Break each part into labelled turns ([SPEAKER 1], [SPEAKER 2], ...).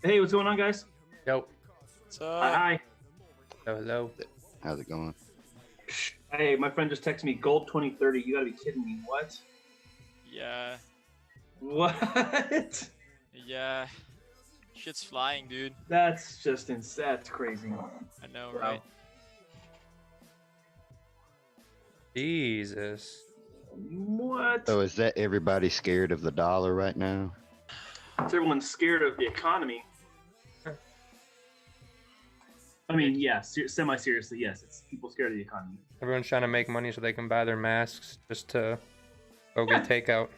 [SPEAKER 1] Hey, what's going on, guys?
[SPEAKER 2] Yo.
[SPEAKER 3] What's up?
[SPEAKER 1] Hi.
[SPEAKER 2] Hello.
[SPEAKER 4] How's it going?
[SPEAKER 1] Hey, my friend just texted me gold 2030. You gotta be kidding me. What?
[SPEAKER 3] Yeah.
[SPEAKER 1] What?
[SPEAKER 3] Yeah. Shit's flying, dude.
[SPEAKER 1] That's just that's crazy.
[SPEAKER 3] I know,
[SPEAKER 1] Wow.
[SPEAKER 3] right?
[SPEAKER 2] Jesus.
[SPEAKER 1] What?
[SPEAKER 4] So is that everybody scared of the dollar right now?
[SPEAKER 1] Everyone's scared of the economy. I mean, yeah, semi-seriously, yes. It's people scared of the economy.
[SPEAKER 2] Everyone's trying to make money so they can buy their masks just to go get takeout.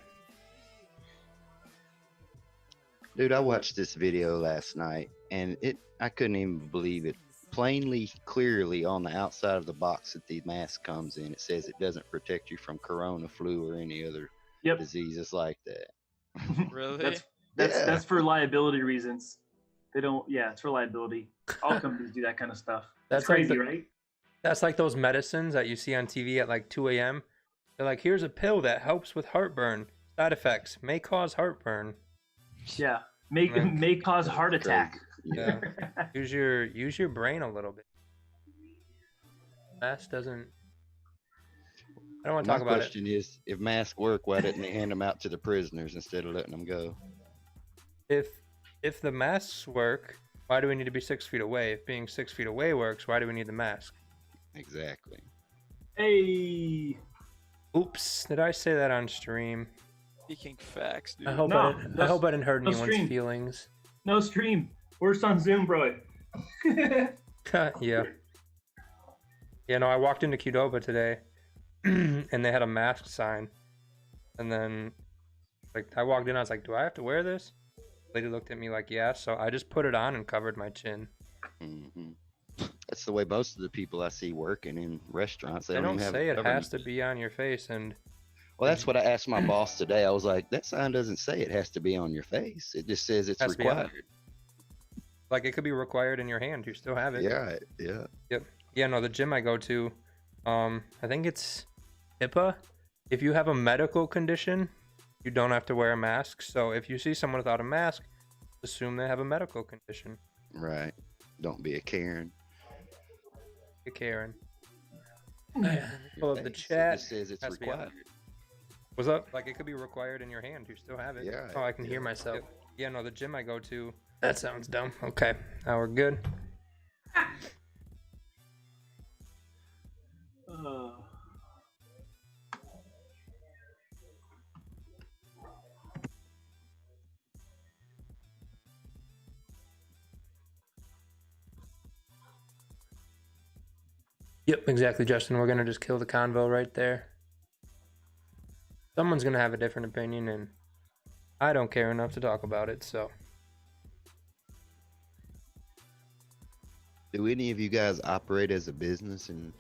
[SPEAKER 4] Dude, I watched this video last night and I couldn't even believe it. Plainly, clearly on the outside of the box that the mask comes in, it says it doesn't protect you from corona, flu, or any other diseases like that.
[SPEAKER 3] Really?
[SPEAKER 1] That's for liability reasons. They don't. Yeah, it's for liability. All companies do that kind of stuff. That's crazy, right?
[SPEAKER 2] That's like those medicines that you see on TV at like 2 a.m. They're like, here's a pill that helps with heartburn. Side effects may cause heartburn.
[SPEAKER 1] Yeah, may cause heart attack.
[SPEAKER 2] Yeah. use your brain a little bit. Mask doesn't. I don't want to talk about it.
[SPEAKER 4] My question is, if masks work, why didn't they hand them out to the prisoners instead of letting them go?
[SPEAKER 2] If the masks work, why do we need to be 6 feet away? If being 6 feet away works, why do we need the mask?
[SPEAKER 4] Exactly.
[SPEAKER 1] Hey.
[SPEAKER 2] Oops, did I say that on stream?
[SPEAKER 3] Speaking facts, dude.
[SPEAKER 2] I hope I didn't hurt anyone's feelings.
[SPEAKER 1] No stream. We're just on Zoom, bro.
[SPEAKER 2] Yeah. Yeah, no, I walked into Qdoba today and they had a mask sign. And then like I walked in, I was like, do I have to wear this? Lady looked at me like, yeah, so I just put it on and covered my chin.
[SPEAKER 4] Mm-hmm. That's the way most of the people I see working in restaurants.
[SPEAKER 2] They don't say it has to be on your face. And
[SPEAKER 4] well, that's what I asked my boss today. I was like, that sign doesn't say it has to be on your face. It just says it's required.
[SPEAKER 2] Like it could be required in your hand. You still have it.
[SPEAKER 4] Yeah, yeah.
[SPEAKER 2] Yep. Yeah, no, the gym I go to, I think it's HIPAA. If you have a medical condition, you don't have to wear a mask. So if you see someone without a mask, assume they have a medical condition.
[SPEAKER 4] Right. Don't be a Karen.
[SPEAKER 2] A Karen. Pull up the chat.
[SPEAKER 4] It just says it's required.
[SPEAKER 2] What's up? Like it could be required in your hand. You still have it.
[SPEAKER 4] Yeah.
[SPEAKER 2] Oh, I can hear myself. Yeah, no, the gym I go to. That sounds dumb. Okay, now we're good. Yep, exactly, Justin. We're gonna just kill the convo right there. Someone's gonna have a different opinion, and I don't care enough to talk about it, so.
[SPEAKER 4] Do any of you guys operate as a business and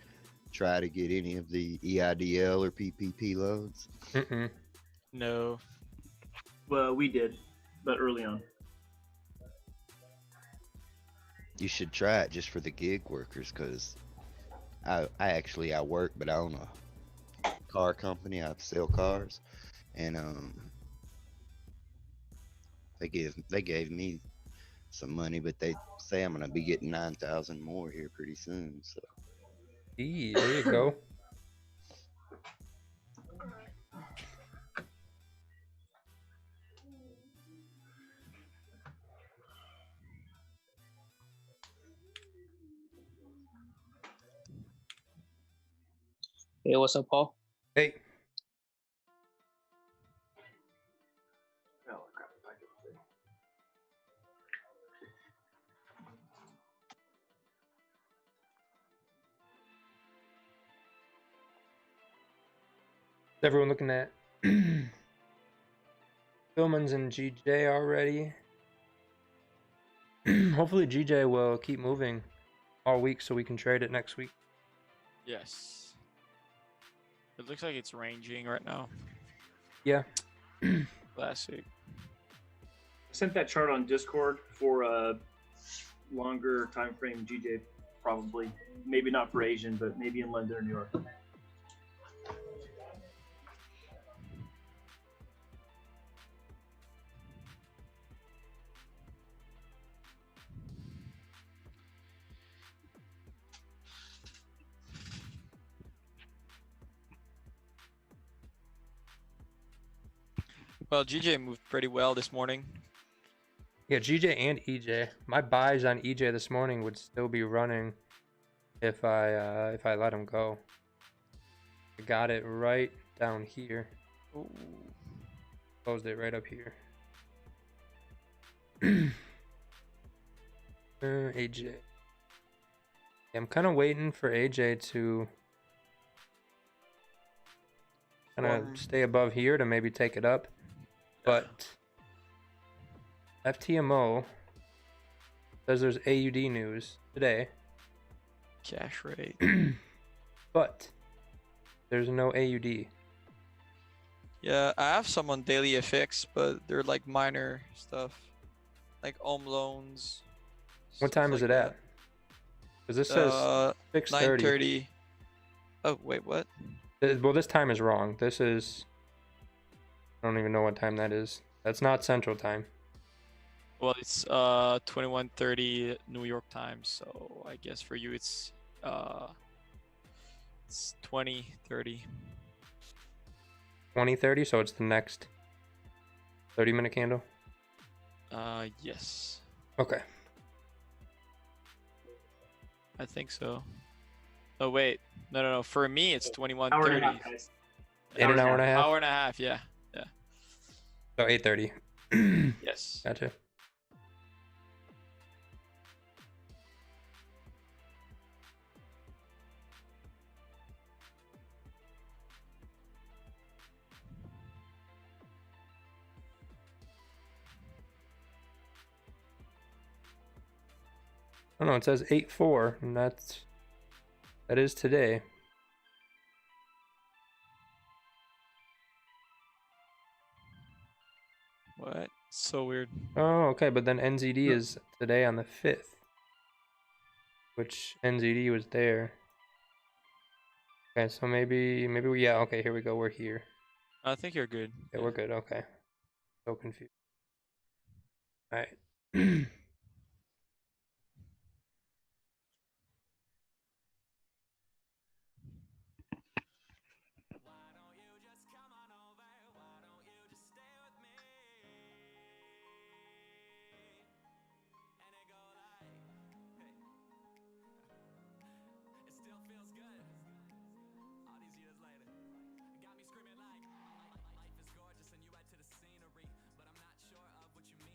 [SPEAKER 4] try to get any of the EIDL or PPP loans?
[SPEAKER 2] Mm-mm.
[SPEAKER 3] No.
[SPEAKER 1] Well, we did, but early on.
[SPEAKER 4] You should try it just for the gig workers, because I work, but I own a car company. I sell cars, and they gave me some money, but they say I'm gonna be getting 9,000 more here pretty soon. So,
[SPEAKER 2] there you go.
[SPEAKER 5] Hey, what's up, Paul?
[SPEAKER 2] Hey. Is everyone looking at Philman's and GJ already? Hopefully GJ will keep moving all week so we can trade it next week.
[SPEAKER 3] Yes. It looks like it's ranging right now.
[SPEAKER 2] Yeah.
[SPEAKER 3] Classic.
[SPEAKER 1] I sent that chart on Discord for a longer time frame GJ probably. Maybe not for Asian, but maybe in London or New York.
[SPEAKER 3] Well, GJ moved pretty well this morning.
[SPEAKER 2] Yeah, GJ and EJ. My buys on EJ this morning would still be running if I let him go. I got it right down here.
[SPEAKER 3] Ooh.
[SPEAKER 2] Closed it right up here. AJ. Yeah, I'm kind of waiting for AJ to kind of stay above here to maybe take it up. But FTMO says there's AUD news today.
[SPEAKER 3] Cash rate.
[SPEAKER 2] But there's no AUD.
[SPEAKER 3] Yeah, I have some on daily FX, but they're like minor stuff, like loans.
[SPEAKER 2] What time is it at? Because this says 6:30.
[SPEAKER 3] 9:30. Oh wait, what?
[SPEAKER 2] Well, this time is wrong. This is, I don't even know what time that is. That's not Central Time.
[SPEAKER 3] Well, it's 21:30 New York time, so I guess for you it's 20:30.
[SPEAKER 2] 20:30, so it's the next 30-minute candle.
[SPEAKER 3] Yes,
[SPEAKER 2] Okay.
[SPEAKER 3] I think so. Oh wait, no. For me, it's
[SPEAKER 1] Hour and a
[SPEAKER 3] 21:30.
[SPEAKER 1] half, guys.
[SPEAKER 2] An hour and a half.
[SPEAKER 3] Hour and a half, yeah.
[SPEAKER 2] So 8:30.
[SPEAKER 3] Yes.
[SPEAKER 2] Gotcha. Oh no, it says 8/4, and that is today.
[SPEAKER 3] What? So weird.
[SPEAKER 2] Oh, okay, but then NZD is today on the 5th, which NZD was there. Okay, so maybe yeah. Okay, here we go. We're here.
[SPEAKER 3] I think you're good.
[SPEAKER 2] Yeah, we're good. Okay. So confused. All right.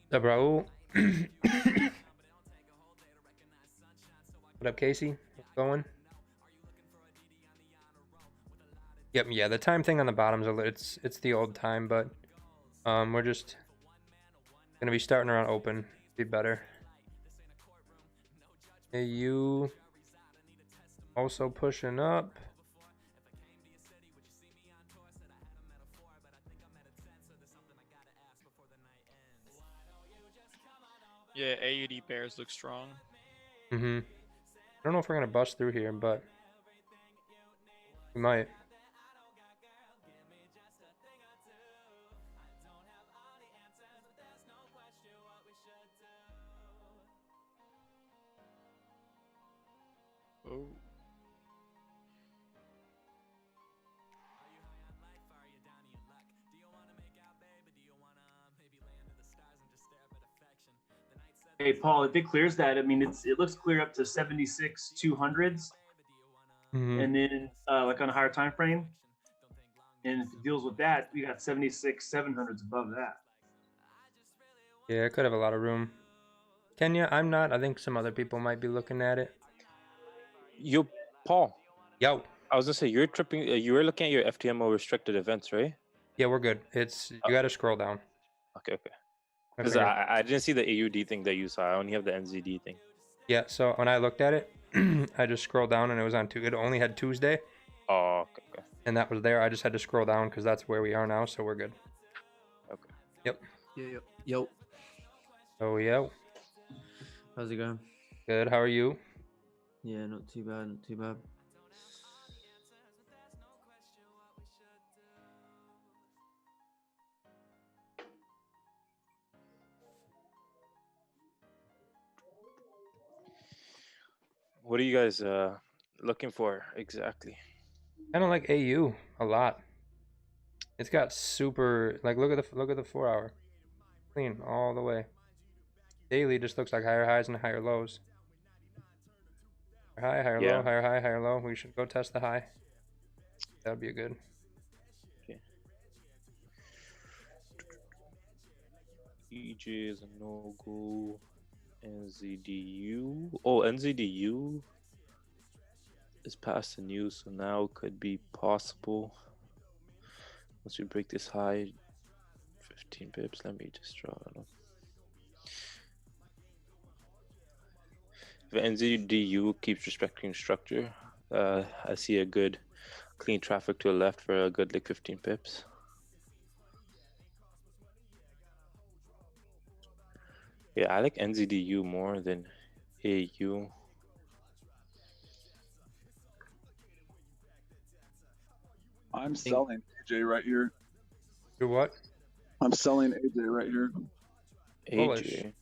[SPEAKER 2] What's up, Raul? What up, Casey? What's going? Yep, yeah, the time thing on the bottom's it's the old time, but we're just gonna be starting around open. Be better. Hey, you also pushing up.
[SPEAKER 3] Yeah, AUD bears look strong.
[SPEAKER 2] I don't know if we're gonna bust through here, but we might.
[SPEAKER 3] Oh.
[SPEAKER 1] Hey Paul, if it clears that, I mean it looks clear up to 76 200s, and then like on a higher time frame, and if it deals with that, we got 76 700s above that.
[SPEAKER 2] Yeah, it could have a lot of room. Kenya, I'm not. I think some other people might be looking at it.
[SPEAKER 6] You, Paul.
[SPEAKER 2] Yo.
[SPEAKER 6] I was gonna say you're tripping. You were looking at your FTMO restricted events, right?
[SPEAKER 2] Yeah, we're good. It's you got to scroll down.
[SPEAKER 6] Okay. Because I didn't see the AUD thing that you saw. I only have the NZD thing.
[SPEAKER 2] Yeah. So when I looked at it, I just scrolled down and it was on It only had Tuesday.
[SPEAKER 6] Oh, okay.
[SPEAKER 2] And that was there. I just had to scroll down because that's where we are now. So we're good.
[SPEAKER 6] Okay.
[SPEAKER 2] Yep.
[SPEAKER 7] Yo.
[SPEAKER 2] Oh yeah.
[SPEAKER 7] How's it going?
[SPEAKER 2] Good. How are you?
[SPEAKER 7] Yeah, not too bad, not too bad.
[SPEAKER 6] What are you guys looking for exactly?
[SPEAKER 2] I don't like AU a lot. It's got super look at the 4 hour, clean all the way. Daily just looks like higher highs and higher lows. High, higher low,
[SPEAKER 6] Yeah.
[SPEAKER 2] higher high, higher low. We should go test the high. That would be a good.
[SPEAKER 6] Okay. EJ is a no go. NZDU. Oh, NZDU is past the news, so now could be possible. Once we break this high, 15 pips. Let me just draw it up. If NZDU keeps respecting structure, I see a good clean traffic to the left for a good like 15 pips. Yeah, I like NZDU more than AU.
[SPEAKER 8] I'm selling AJ right here.
[SPEAKER 2] Do what?
[SPEAKER 8] I'm selling AJ right here
[SPEAKER 2] Bullish.
[SPEAKER 6] AJ.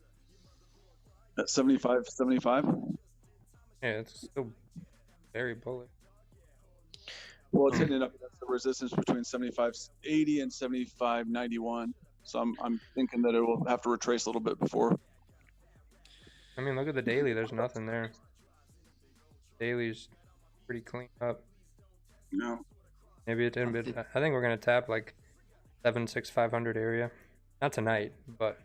[SPEAKER 8] at 75.75.
[SPEAKER 2] Yeah, it's still very bullish.
[SPEAKER 8] Well, it's hitting it up against the resistance between 75.80 and 75.91. So I'm thinking that it will have to retrace a little bit before.
[SPEAKER 2] I mean, look at the daily. There's nothing there. Daily's pretty clean up.
[SPEAKER 8] No.
[SPEAKER 2] Maybe it didn't. But I think we're gonna tap like 7,600 area. Not tonight, but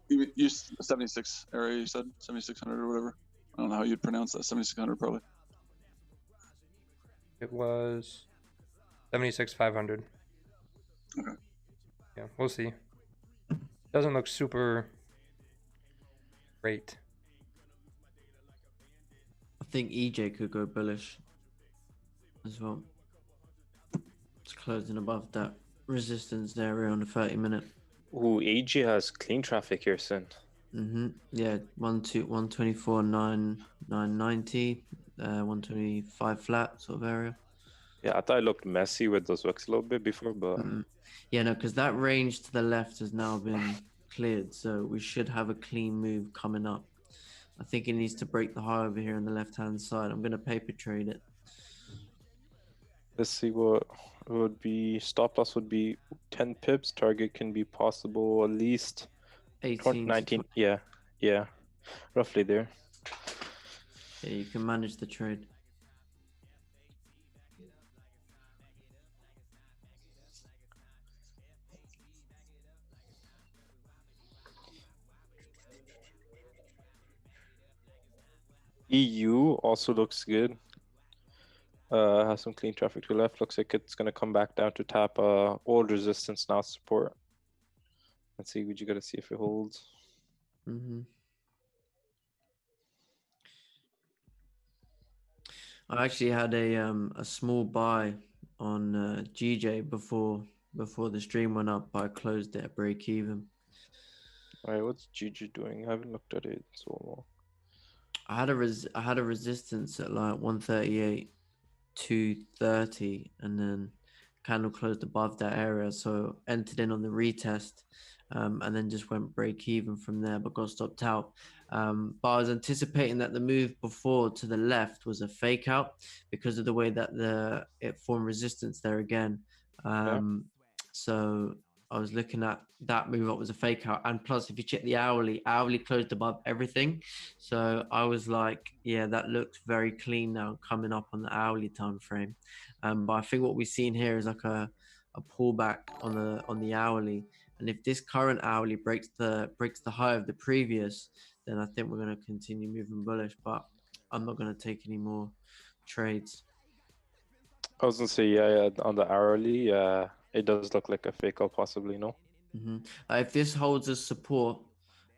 [SPEAKER 8] You 76 area. You said 7600 or whatever. I don't know how you'd pronounce that. 7600 probably.
[SPEAKER 2] it was 76,500.
[SPEAKER 8] Okay.
[SPEAKER 2] Yeah, we'll see. Doesn't look super great.
[SPEAKER 7] I think EJ could go bullish as well. It's closing above that resistance area on the 30-minute.
[SPEAKER 6] Ooh, AJ has clean traffic here, son.
[SPEAKER 7] Yeah, 124, 990, 125 flat sort of area.
[SPEAKER 6] Yeah, I thought it looked messy with those wicks a little bit before, but
[SPEAKER 7] Yeah, no, because that range to the left has now been cleared, so we should have a clean move coming up. I think it needs to break the high over here on the left-hand side. I'm going to paper trade it.
[SPEAKER 6] let's see what would be stop loss would be 10 pips. Target can be possible at least
[SPEAKER 7] 18
[SPEAKER 6] 19. Yeah, roughly there.
[SPEAKER 7] Yeah, you can manage the trade.
[SPEAKER 6] EU also looks good. Has some clean traffic to the left. Looks like it's gonna come back down to tap old resistance, now support. Let's see. Would you gotta see if it holds?
[SPEAKER 7] I actually had a small buy on GJ before the stream went up. I closed it at break even.
[SPEAKER 6] All right, what's GG doing? I haven't looked at it so long.
[SPEAKER 7] I had a resistance at like 138, 230, and then candle closed above that area, so entered in on the retest, and then just went break even from there, but got stopped out. But I was anticipating that the move before to the left was a fake out because of the way that it formed resistance there again. So I was looking at that move up was a fake out, and plus if you check the hourly closed above everything, so I was like, yeah, that looks very clean now coming up on the hourly time frame. But I think what we've seen here is like a pullback on the hourly, and if this current hourly breaks the high of the previous, then I think we're going to continue moving bullish, but I'm not going to take any more trades.
[SPEAKER 6] I was gonna say, yeah, on the hourly, it does look like a fake out, possibly, no?
[SPEAKER 7] If this holds as support,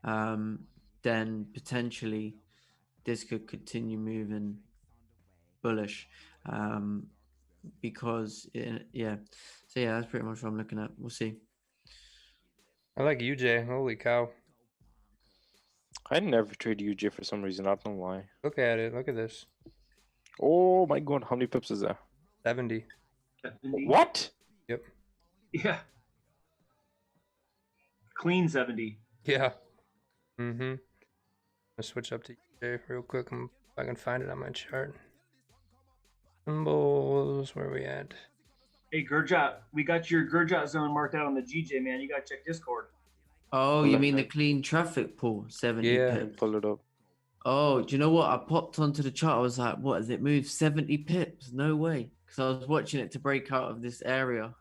[SPEAKER 7] then potentially this could continue moving bullish, because yeah. So yeah, that's pretty much what I'm looking at. We'll see.
[SPEAKER 2] I like UJ. Holy cow.
[SPEAKER 6] I never trade UJ for some reason. I don't know why.
[SPEAKER 2] Look at it. Look at this.
[SPEAKER 6] Oh my god, how many pips is that?
[SPEAKER 2] 70.
[SPEAKER 1] 70.
[SPEAKER 6] What?
[SPEAKER 2] Yep.
[SPEAKER 1] Yeah. Clean 70.
[SPEAKER 2] Yeah. Mm-hmm. Let's switch up to UJ real quick. If I can find it on my chart. Symbols. Where are we at?
[SPEAKER 1] Hey, Gurjot, we got your Gurjot zone marked out on the GJ, man. You got to check Discord.
[SPEAKER 7] Oh,
[SPEAKER 6] Well,
[SPEAKER 7] you
[SPEAKER 6] let
[SPEAKER 7] mean
[SPEAKER 6] me-
[SPEAKER 7] the clean traffic pool, 70
[SPEAKER 2] Yeah.
[SPEAKER 7] pips?
[SPEAKER 6] Pull it up.
[SPEAKER 7] Oh, do you know what? I popped onto the chart. I was like, what, has it moved 70 pips? No way. Because I was watching it to break out of this area.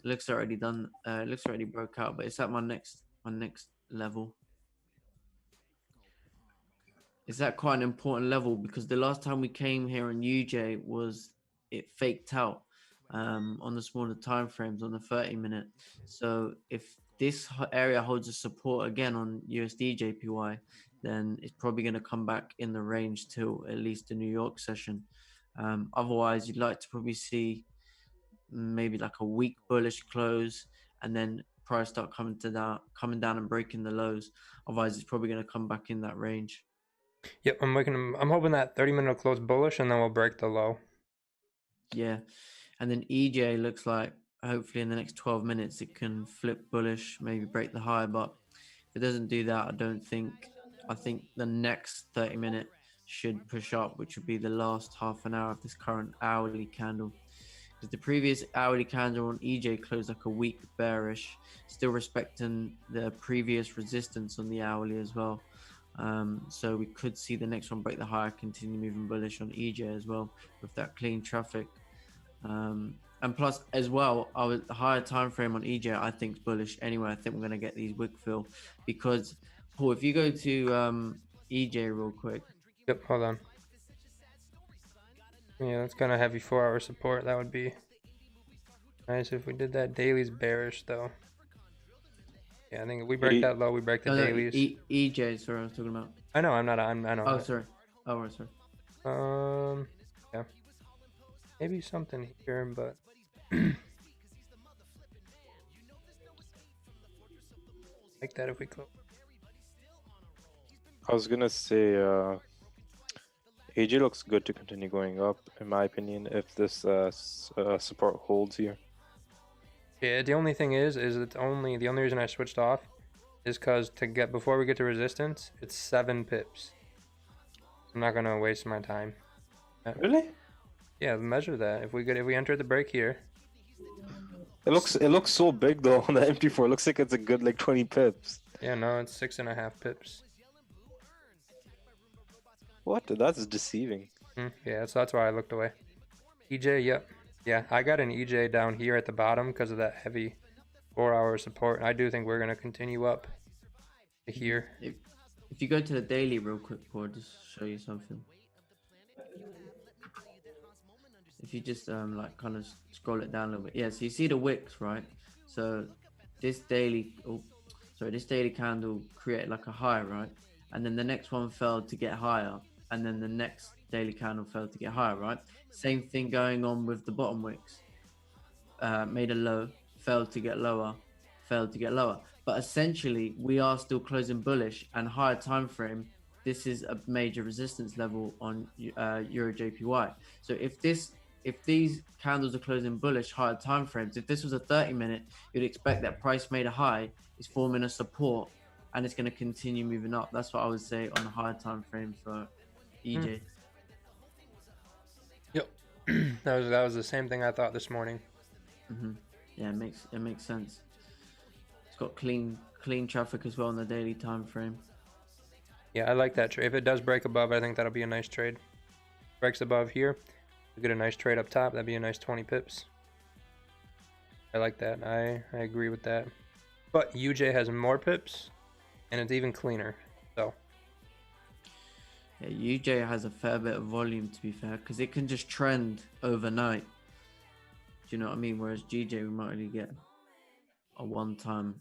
[SPEAKER 7] It looks already done. It looks already broke out, but it's at my next level. It's at quite an important level because the last time we came here on UJ was it faked out on the smaller time frames on the 30-minute. So if this area holds a support again on USD JPY, then it's probably going to come back in the range till at least the New York session. Otherwise, you'd like to probably see maybe like a weak bullish close and then price start coming down and breaking the lows. Otherwise, it's probably going to come back in that range.
[SPEAKER 2] Yep. I'm hoping that 30-minute will close bullish and then we'll break the low.
[SPEAKER 7] Yeah. And then EJ looks like hopefully in the next 12 minutes it can flip bullish, maybe break the high. But if it doesn't do that, I think the next 30-minute should push up, which would be the last half an hour of this current hourly candle. Because the previous hourly candle on EJ closed like a weak bearish, still respecting the previous resistance on the hourly as well. So we could see the next one break the higher, continue moving bullish on EJ as well with that clean traffic. And plus as well, the higher time frame on EJ I think is bullish anyway. I think we're going to get these wick fill because Paul, if you go to EJ real quick.
[SPEAKER 2] Yep. Hold on. Yeah, that's kind of heavy 4-hour support. That would be nice if we did that. Daily's bearish though. Yeah, I think if we break that low, we break the dailies.
[SPEAKER 7] EJ, sorry, I was talking about.
[SPEAKER 2] I know. I know.
[SPEAKER 7] Oh, sorry. Oh, right, sorry.
[SPEAKER 2] Yeah. Maybe something here, but like that if we close.
[SPEAKER 6] I was gonna say, AJ looks good to continue going up, in my opinion, if this support holds here.
[SPEAKER 2] Yeah, the only thing is the only reason I switched off is because before we get to resistance, it's 7 pips. I'm not gonna waste my time.
[SPEAKER 6] Really?
[SPEAKER 2] Yeah, measure that. If we enter the break here.
[SPEAKER 6] It looks so big though on the MT4. It looks like it's a good like 20 pips.
[SPEAKER 2] Yeah, no, it's 6.5 pips.
[SPEAKER 6] What? That's deceiving.
[SPEAKER 2] Yeah, so that's why I looked away. EJ, yep. Yeah, I got an EJ down here at the bottom because of that heavy 4-hour support. I do think we're going to continue up to here.
[SPEAKER 7] If you go to the daily real quick, Paul, just show you something. If you just like kind of scroll it down a little bit. Yeah, so you see the wicks, right? So this daily candle created like a high, right? And then the next one fell to get higher. And then the next daily candle fell to get higher, right? Same thing going on with the bottom wicks. Made a low, fell to get lower, fell to get lower. But essentially, we are still closing bullish and higher time frame. This is a major resistance level on Euro JPY. So if these candles are closing bullish, higher time frames, if this was a 30-minute, you'd expect that price made a high, is forming a support, and it's going to continue moving up. That's what I would say on the higher time frame for EJ.
[SPEAKER 2] Yep. that was the same thing I thought this morning.
[SPEAKER 7] Yeah, it makes sense. It's got clean traffic as well on the daily time frame.
[SPEAKER 2] Yeah, I like that trade. If it does break above, I think that'll be a nice trade. Breaks above here, we get a nice trade up top. That'd be a nice 20 pips. I like that. I agree with that. But UJ has more pips, and it's even cleaner. So.
[SPEAKER 7] Yeah, UJ has a fair bit of volume, to be fair, because it can just trend overnight. Do you know what I mean? Whereas GJ, we might only get a one-time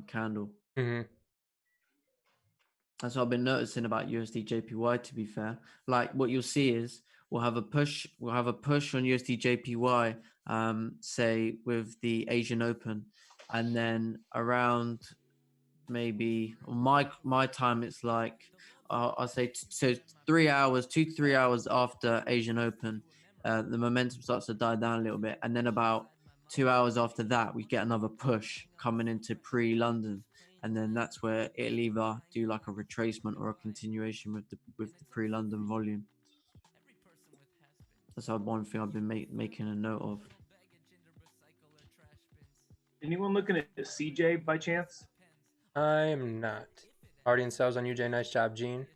[SPEAKER 7] candle. That's what I've been noticing about USD JPY, to be fair. Like what you'll see is we'll have a push on USD JPY, say with the Asian Open, and then around maybe my time. It's like I'll say so 3 hours, 2 to 3 hours after Asian Open, the momentum starts to die down a little bit, and then about 2 hours after that, we get another push coming into pre-London, and then that's where it'll either do like a retracement or a continuation with the pre-London volume. That's one thing I've been making a note of.
[SPEAKER 1] Anyone looking at CJ by chance?
[SPEAKER 2] I'm not. Already in sales on UJ. Nice job, Gene.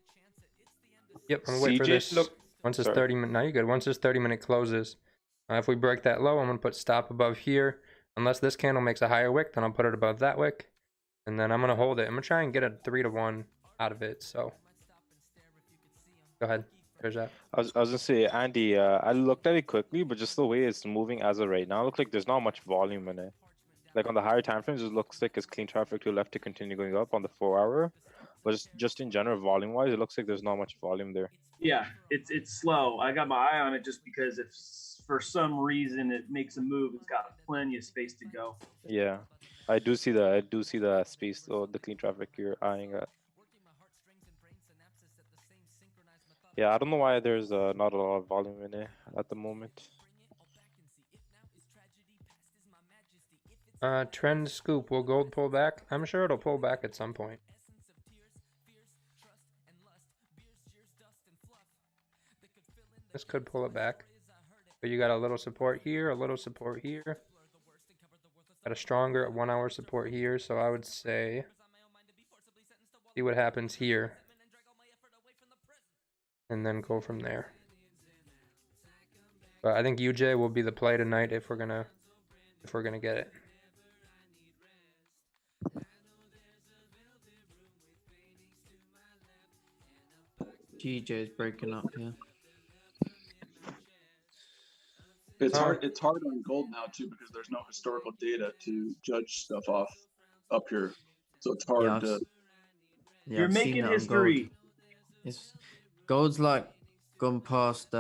[SPEAKER 2] Yep, I'm gonna wait for
[SPEAKER 6] CJ,
[SPEAKER 2] this.
[SPEAKER 6] look-
[SPEAKER 2] Once this
[SPEAKER 6] sorry.
[SPEAKER 2] 30-minute, now you're good. Once this 30-minute closes, if we break that low, I'm gonna put stop above here. Unless this candle makes a higher wick, then I'll put it above that wick, and then I'm gonna hold it. I'm gonna try and get a 3-to-1 out of it. So, go ahead. There's that.
[SPEAKER 6] I was gonna say, Andy, I looked at it quickly, but just the way it's moving as of right now, it looks like there's not much volume in it. Like on the higher time frames, it looks like it's clean traffic to left to continue going up on the 4-hour. But just in general, volume wise, it looks like there's not much volume there.
[SPEAKER 1] Yeah, it's slow. I got my eye on it just because if for some reason it makes a move, it's got plenty of space to go.
[SPEAKER 6] Yeah, I do see the space or the clean traffic you're eyeing at. Yeah, I don't know why there's not a lot of volume in it at the moment.
[SPEAKER 2] Trend scoop. Will gold pull back? I'm sure it'll pull back at some point. This could pull it back. But you got a little support here, a little support here. Got a stronger 1-hour support here, so I would say see what happens here. And then go from there. But I think UJ will be the play tonight if we're gonna get it.
[SPEAKER 7] GJ is breaking up here.
[SPEAKER 8] It's hard on gold now too because there's no historical data to judge stuff off up here, so it's hard to.
[SPEAKER 7] Yeah,
[SPEAKER 1] You're
[SPEAKER 7] I've seen
[SPEAKER 1] making
[SPEAKER 7] that on
[SPEAKER 1] history.
[SPEAKER 7] gold. It's gold's like gone past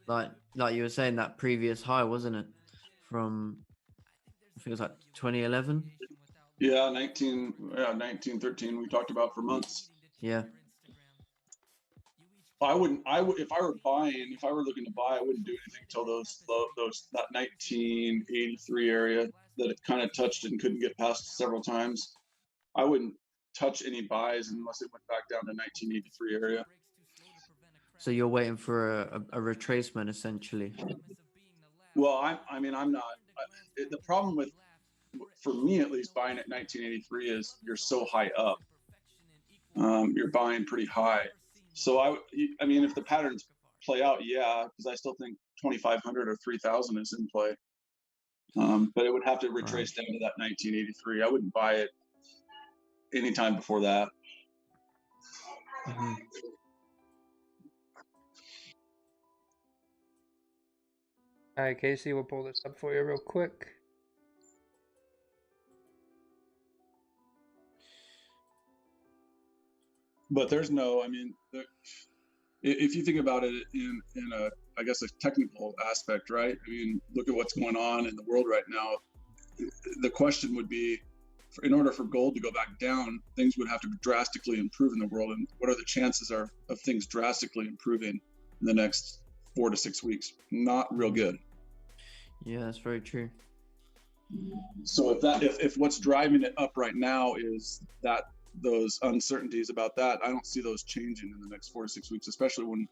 [SPEAKER 7] like you were saying that previous high, wasn't it? From I think it was like 2011.
[SPEAKER 8] Yeah, 1913 we talked about for months.
[SPEAKER 7] Yeah.
[SPEAKER 8] I would if I were looking to buy, I wouldn't do anything until that 1983 area that it kind of touched and couldn't get past several times. I wouldn't touch any buys unless it went back down to 1983 area.
[SPEAKER 7] So you're waiting for a retracement essentially.
[SPEAKER 8] Well, I'm not. The problem with, for me at least, buying at 1983 is you're so high up. You're buying pretty high. So I mean, if the patterns play out, yeah, because I still think 2,500 or 3,000 is in play. But it would have to retrace down to that 1983. I wouldn't buy it anytime before that.
[SPEAKER 7] Mm-hmm.
[SPEAKER 2] All right, Casey, we'll pull this up for you real quick.
[SPEAKER 8] But there's no, I mean, if you think about it in a, I guess, a technical aspect, right? I mean, look at what's going on in the world right now. The question would be, in order for gold to go back down, things would have to drastically improve in the world. And what are the chances of things drastically improving in the next 4 to 6 weeks? Not real good.
[SPEAKER 7] Yeah, that's very true.
[SPEAKER 8] So if what's driving it up right now is those uncertainties about that, I don't see those changing in the next 4 to 6 weeks, especially when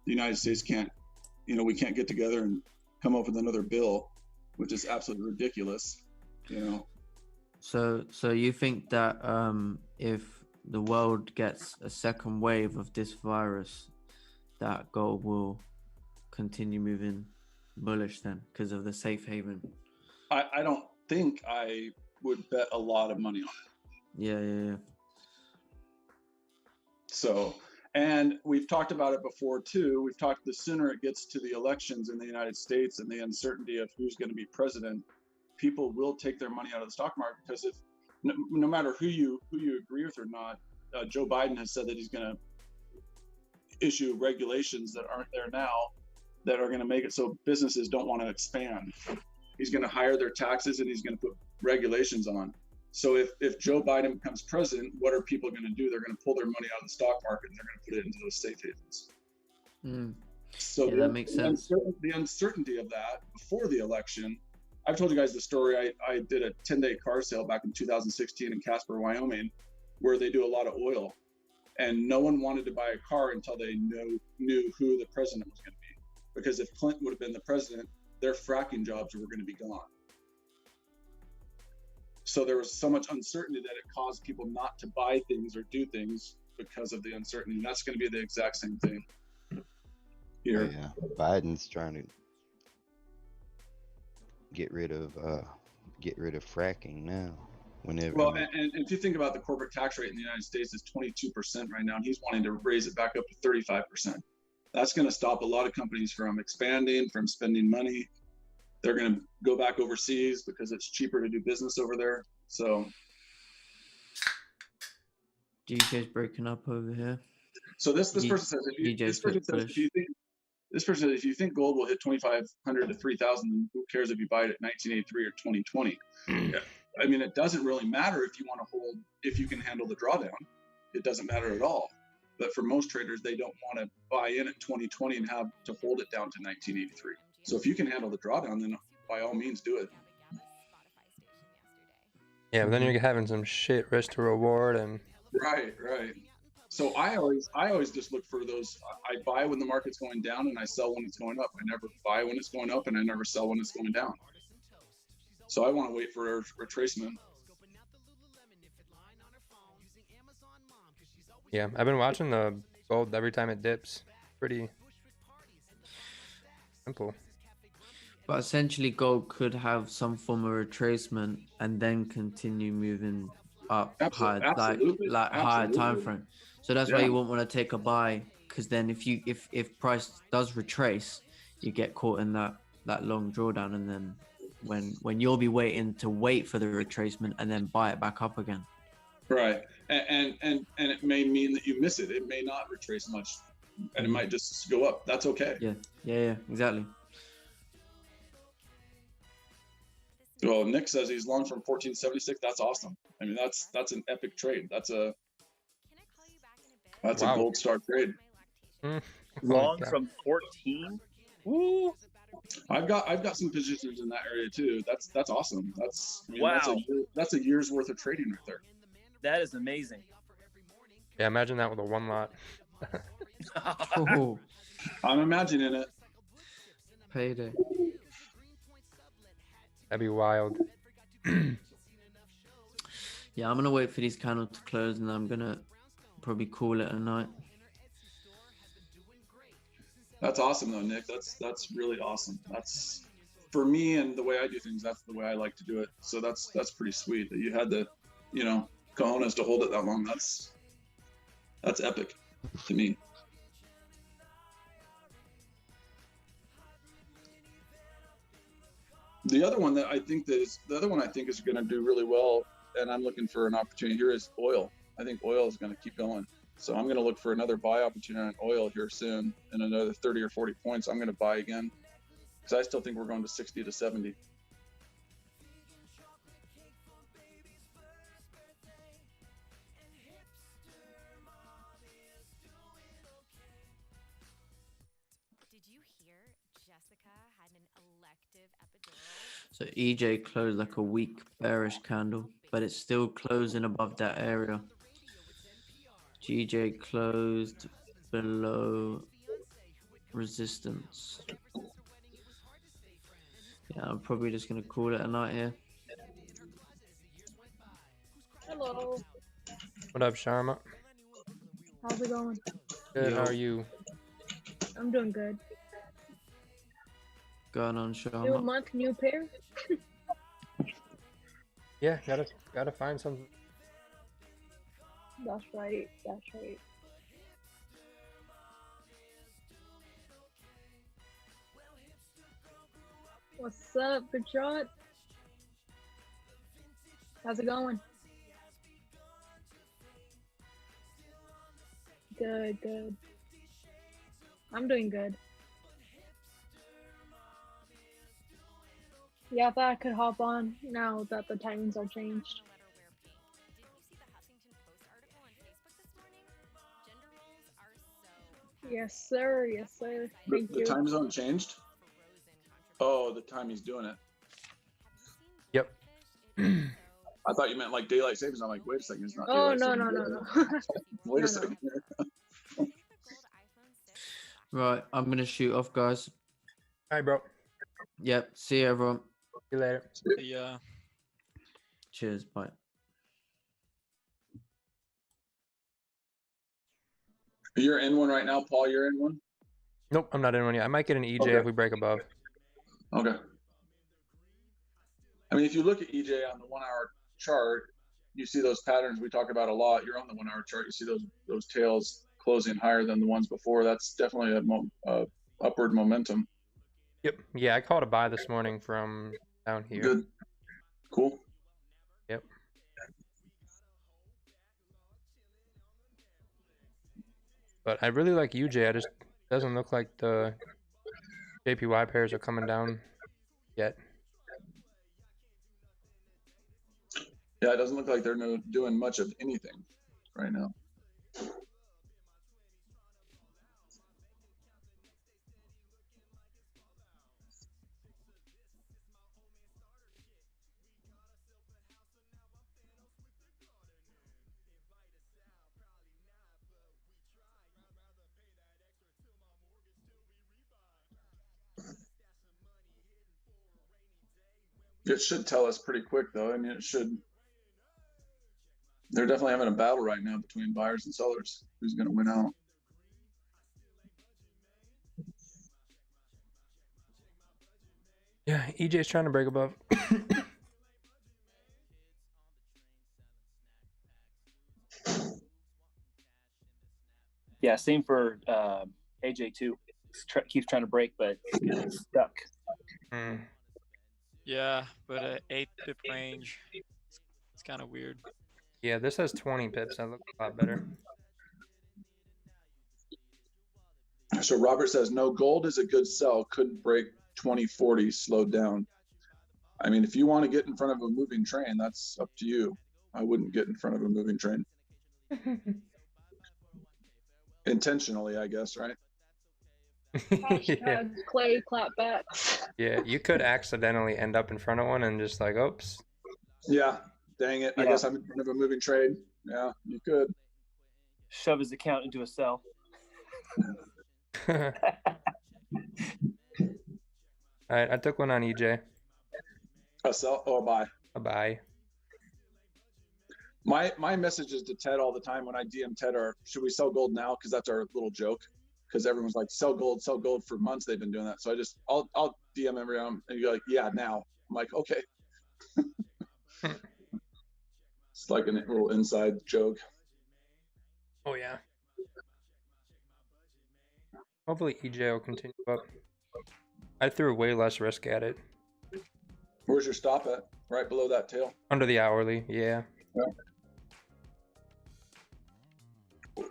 [SPEAKER 8] the United States we can't get together and come up with another bill, which is absolutely ridiculous,
[SPEAKER 7] So you think that if the world gets a second wave of this virus, that gold will continue moving bullish then because of the safe haven?
[SPEAKER 8] I don't think I would bet a lot of money on it.
[SPEAKER 7] Yeah.
[SPEAKER 8] So, and we've talked about it before too. We've talked, the sooner it gets to the elections in the United States and the uncertainty of who's going to be president, people will take their money out of the stock market, because if no matter who you agree with or not, Joe Biden has said that he's going to issue regulations that aren't there now that are going to make it so businesses don't want to expand. He's going to hire their taxes and he's going to put regulations on. So if Joe Biden becomes president, what are people going to do? They're going to pull their money out of the stock market and they're going to put it into those safe havens. So
[SPEAKER 7] yeah, that makes sense.
[SPEAKER 8] The uncertainty of that before the election. I've told you guys the story. I did a 10-day car sale back in 2016 in Casper, Wyoming, where they do a lot of oil. And no one wanted to buy a car until they knew who the president was going to be. Because if Clinton would have been the president, their fracking jobs were going to be gone. So there was so much uncertainty that it caused people not to buy things or do things because of the uncertainty. And that's going to be the exact same thing here.
[SPEAKER 4] Yeah, Biden's trying to get rid of fracking now. Whenever.
[SPEAKER 8] Well, and if you think about the corporate tax rate in the United States is 22% right now, and he's wanting to raise it back up to 35%. That's going to stop a lot of companies from expanding, from spending money. They're going to go back overseas because it's cheaper to do business over there. So,
[SPEAKER 7] DJ's breaking up over here.
[SPEAKER 8] So this person says if you think gold will hit 2,500 to 3,000, then who cares if you buy it at 1983 or 2020? Yeah. I mean, it doesn't really matter if you want to hold, if you can handle the drawdown. It doesn't matter at all. But for most traders, they don't want to buy in at 2020 and have to hold it down to 1983. So if you can handle the drawdown, then by all means do it.
[SPEAKER 2] Yeah, but then you're having some shit risk to reward and.
[SPEAKER 8] Right. So I always just look for those. I buy when the market's going down and I sell when it's going up. I never buy when it's going up and I never sell when it's going down. So I want to wait for a retracement.
[SPEAKER 2] Yeah, I've been watching the gold every time it dips. Pretty simple.
[SPEAKER 7] But essentially, gold could have some form of retracement and then continue moving up higher, like higher time frame. So that's why you won't want to take a buy, because then if price does retrace, you get caught in that long drawdown, and then when you'll be waiting for the retracement and then buy it back up again.
[SPEAKER 8] Right, and it may mean that you miss it. It may not retrace much, and it might just go up. That's okay.
[SPEAKER 7] Yeah, exactly.
[SPEAKER 8] Well, Nick says he's long from 1476. That's awesome. I mean, that's an epic trade. That's a gold star trade.
[SPEAKER 9] Long from 14. Woo!
[SPEAKER 8] I've got some positions in that area too. That's awesome.
[SPEAKER 9] Wow.
[SPEAKER 8] That's a year's worth of trading right there.
[SPEAKER 9] That is amazing.
[SPEAKER 2] Yeah, imagine that with a one lot.
[SPEAKER 7] Oh,
[SPEAKER 8] I'm imagining it.
[SPEAKER 7] payday.
[SPEAKER 2] That'd be wild.
[SPEAKER 7] Yeah, I'm gonna wait for these candles to close, and I'm gonna probably call it a night.
[SPEAKER 8] That's awesome though, Nick. That's really awesome. That's for me and the way I do things. That's the way I like to do it. So that's pretty sweet that you had the, cojones to hold it that long. That's epic to me. The other one I think is going to do really well, and I'm looking for an opportunity here, is oil. I think oil is going to keep going. So I'm going to look for another buy opportunity on oil here soon, and another 30 or 40 points. I'm going to buy again because I still think we're going to 60 to 70.
[SPEAKER 7] So EJ closed like a weak bearish candle, but it's still closing above that area. GJ closed below resistance. Yeah, I'm probably just gonna call it a night here.
[SPEAKER 10] Hello.
[SPEAKER 2] What up, Sharma?
[SPEAKER 10] How's it going?
[SPEAKER 2] Good. How are you?
[SPEAKER 10] I'm doing good.
[SPEAKER 7] Going on,
[SPEAKER 10] New
[SPEAKER 7] Sharma.
[SPEAKER 10] month, new pair.
[SPEAKER 2] Yeah, gotta find something.
[SPEAKER 10] That's right. That's right. What's up, good shot? How's it going? Good, good. I'm doing good. Yeah, I thought I could hop on now that the timings are changed. Yes, sir. Yes, sir. Thank
[SPEAKER 8] The
[SPEAKER 10] you.
[SPEAKER 8] time zone changed? Oh, the time he's doing it.
[SPEAKER 2] Yep.
[SPEAKER 8] I thought you meant like daylight savings. I'm like, wait a second, it's not
[SPEAKER 10] Oh,
[SPEAKER 8] daylight
[SPEAKER 10] no,
[SPEAKER 8] savings.
[SPEAKER 10] no, no, no.
[SPEAKER 8] Wait
[SPEAKER 10] No,
[SPEAKER 8] a second.
[SPEAKER 7] Right, I'm gonna shoot off, guys.
[SPEAKER 2] All right, bro.
[SPEAKER 7] Yep. See you, everyone.
[SPEAKER 2] See you later.
[SPEAKER 3] Yeah.
[SPEAKER 7] Cheers. Bye.
[SPEAKER 8] You're in one right now, Paul. You're in one.
[SPEAKER 2] Nope, I'm not in one yet. I might get an EJ
[SPEAKER 8] Okay.
[SPEAKER 2] if we break above.
[SPEAKER 8] Okay. I mean, if you look at EJ on the 1 hour chart, you see those patterns we talk about a lot. You're on the 1 hour chart. You see those tails closing higher than the ones before. That's definitely a upward momentum.
[SPEAKER 2] Yep. Yeah, I called a buy this morning from down here.
[SPEAKER 8] Good. Cool.
[SPEAKER 2] Yep. But I really like UJ. I just doesn't look like the JPY pairs are coming down yet.
[SPEAKER 8] Yeah, it doesn't look like they're doing much of anything right now. It should tell us pretty quick, though. I mean, it should. They're definitely having a battle right now between buyers and sellers. Who's going to win out?
[SPEAKER 2] Yeah, EJ's trying to break above.
[SPEAKER 9] Yeah, same for AJ too. Keeps trying to break, but it's stuck.
[SPEAKER 2] Mm.
[SPEAKER 3] Yeah, but 8 pip range. It's kind of weird.
[SPEAKER 2] Yeah, this has 20 pips. That looks a lot better.
[SPEAKER 8] So Robert says, no, gold is a good sell. Couldn't break 2040, slowed down. I mean, if you want to get in front of a moving train, that's up to you. I wouldn't get in front of a moving train. Intentionally, I guess, right?
[SPEAKER 2] Yeah.
[SPEAKER 10] Clay clapbacks.
[SPEAKER 2] Yeah, you could accidentally end up in front of one and just like, oops.
[SPEAKER 8] Yeah, dang it. I
[SPEAKER 9] Yeah.
[SPEAKER 8] guess I'm in front of a moving train. Yeah, you could.
[SPEAKER 9] Shove his account into a cell.
[SPEAKER 2] All right, I took one on EJ.
[SPEAKER 8] A sell or a buy?
[SPEAKER 2] A buy.
[SPEAKER 8] My messages to Ted all the time when I DM Ted are, should we sell gold now? Because that's our little joke. Because everyone's like, sell gold for months. They've been doing that. So I'll DM everyone and you're like, yeah, now. I'm like, okay. It's like a little inside joke.
[SPEAKER 2] Oh yeah. Hopefully EJ will continue up. I threw way less risk at it.
[SPEAKER 8] Where's your stop at? Right below that tail?
[SPEAKER 2] Under the hourly, yeah.
[SPEAKER 8] Yeah.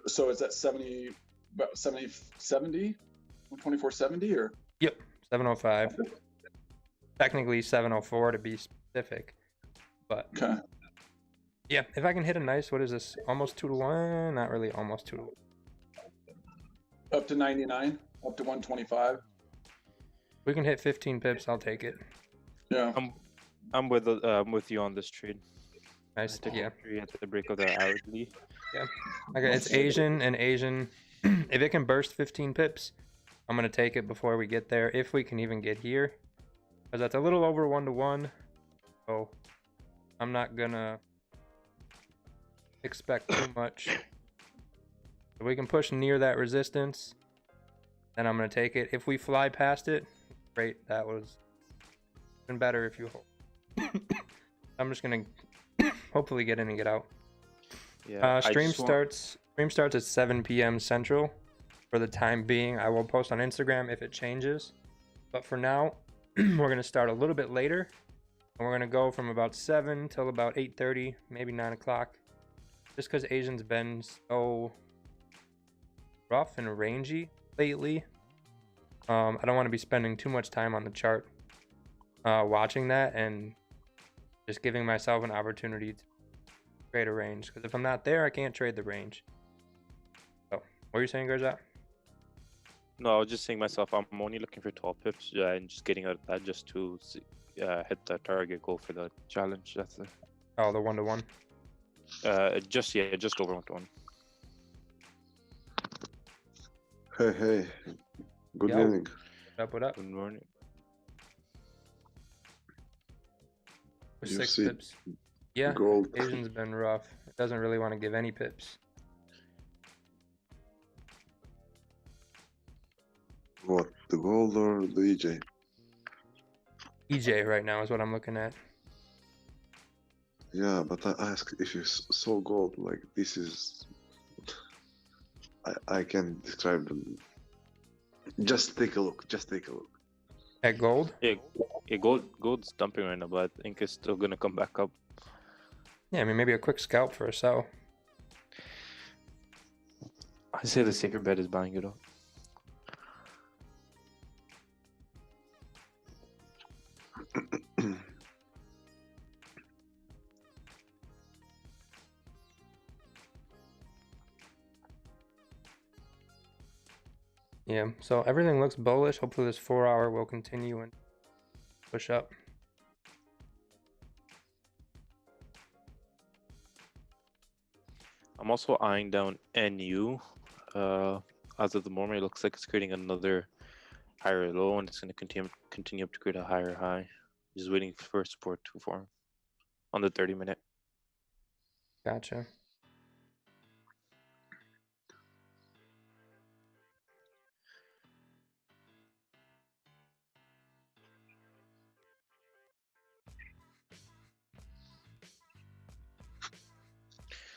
[SPEAKER 8] So is that 70, about 70, 2470 or?
[SPEAKER 2] Yep, 705. Technically 704 to be specific. But
[SPEAKER 8] okay.
[SPEAKER 2] Yeah, if I can hit a nice, what is this? Almost 2-to-1? Not really almost 2-to-1.
[SPEAKER 8] Up to 99, up to 125.
[SPEAKER 2] We can hit 15 pips, I'll take it.
[SPEAKER 8] Yeah.
[SPEAKER 6] I'm with you on this trade.
[SPEAKER 2] Nice. Yeah.
[SPEAKER 6] At the break of the hourly.
[SPEAKER 2] Yeah. Okay, it's Asian and Asian. If it can burst 15 pips, I'm gonna take it before we get there, if we can even get here, because that's a little over 1-to-1. So I'm not gonna expect too much. If we can push near that resistance, then I'm gonna take it. If we fly past it, great. That was even better if you hold. I'm just gonna hopefully get in and get out.
[SPEAKER 6] Yeah.
[SPEAKER 2] Stream starts at 7 p.m. Central. For the time being, I will post on Instagram if it changes. But for now, we're gonna start a little bit later, and we're gonna go from about 7 till about 8:30, maybe 9 o'clock. Just because Asian's been so rough and rangy lately, I don't want to be spending too much time on the chart watching that and just giving myself an opportunity to trade a range, because if I'm not there, I can't trade the range. So what are you saying, Garzat?
[SPEAKER 6] No, I was just saying myself, I'm only looking for 12 pips and just getting out of that just to hit the target goal for the challenge. That's it.
[SPEAKER 2] Oh, the 1-to-1.
[SPEAKER 6] Just over 1-to-1.
[SPEAKER 11] Hey. Good
[SPEAKER 2] Yo.
[SPEAKER 11] evening.
[SPEAKER 2] What up?
[SPEAKER 6] Good morning.
[SPEAKER 2] For
[SPEAKER 11] You
[SPEAKER 2] 6
[SPEAKER 11] see
[SPEAKER 2] pips. Yeah,
[SPEAKER 11] gold.
[SPEAKER 2] Asian's been rough. It doesn't really want to give any pips.
[SPEAKER 11] What, the gold or the EJ?
[SPEAKER 2] EJ right now is what I'm looking at.
[SPEAKER 11] Yeah, but I asked if you saw gold. Like, this is... I can't describe them. Just take a look.
[SPEAKER 2] At gold?
[SPEAKER 6] Yeah, gold's dumping right now, but I think it's still gonna come back up.
[SPEAKER 2] Yeah, I mean, maybe a quick scalp for a sell.
[SPEAKER 6] I say the safer bet is buying it up.
[SPEAKER 2] Yeah, so everything looks bullish. Hopefully this 4-hour will continue and push up.
[SPEAKER 6] I'm also eyeing down NU. As of the moment, it looks like it's creating another higher low, and it's going to continue up to create a higher high. Just waiting for support to form on the 30-minute.
[SPEAKER 2] Gotcha.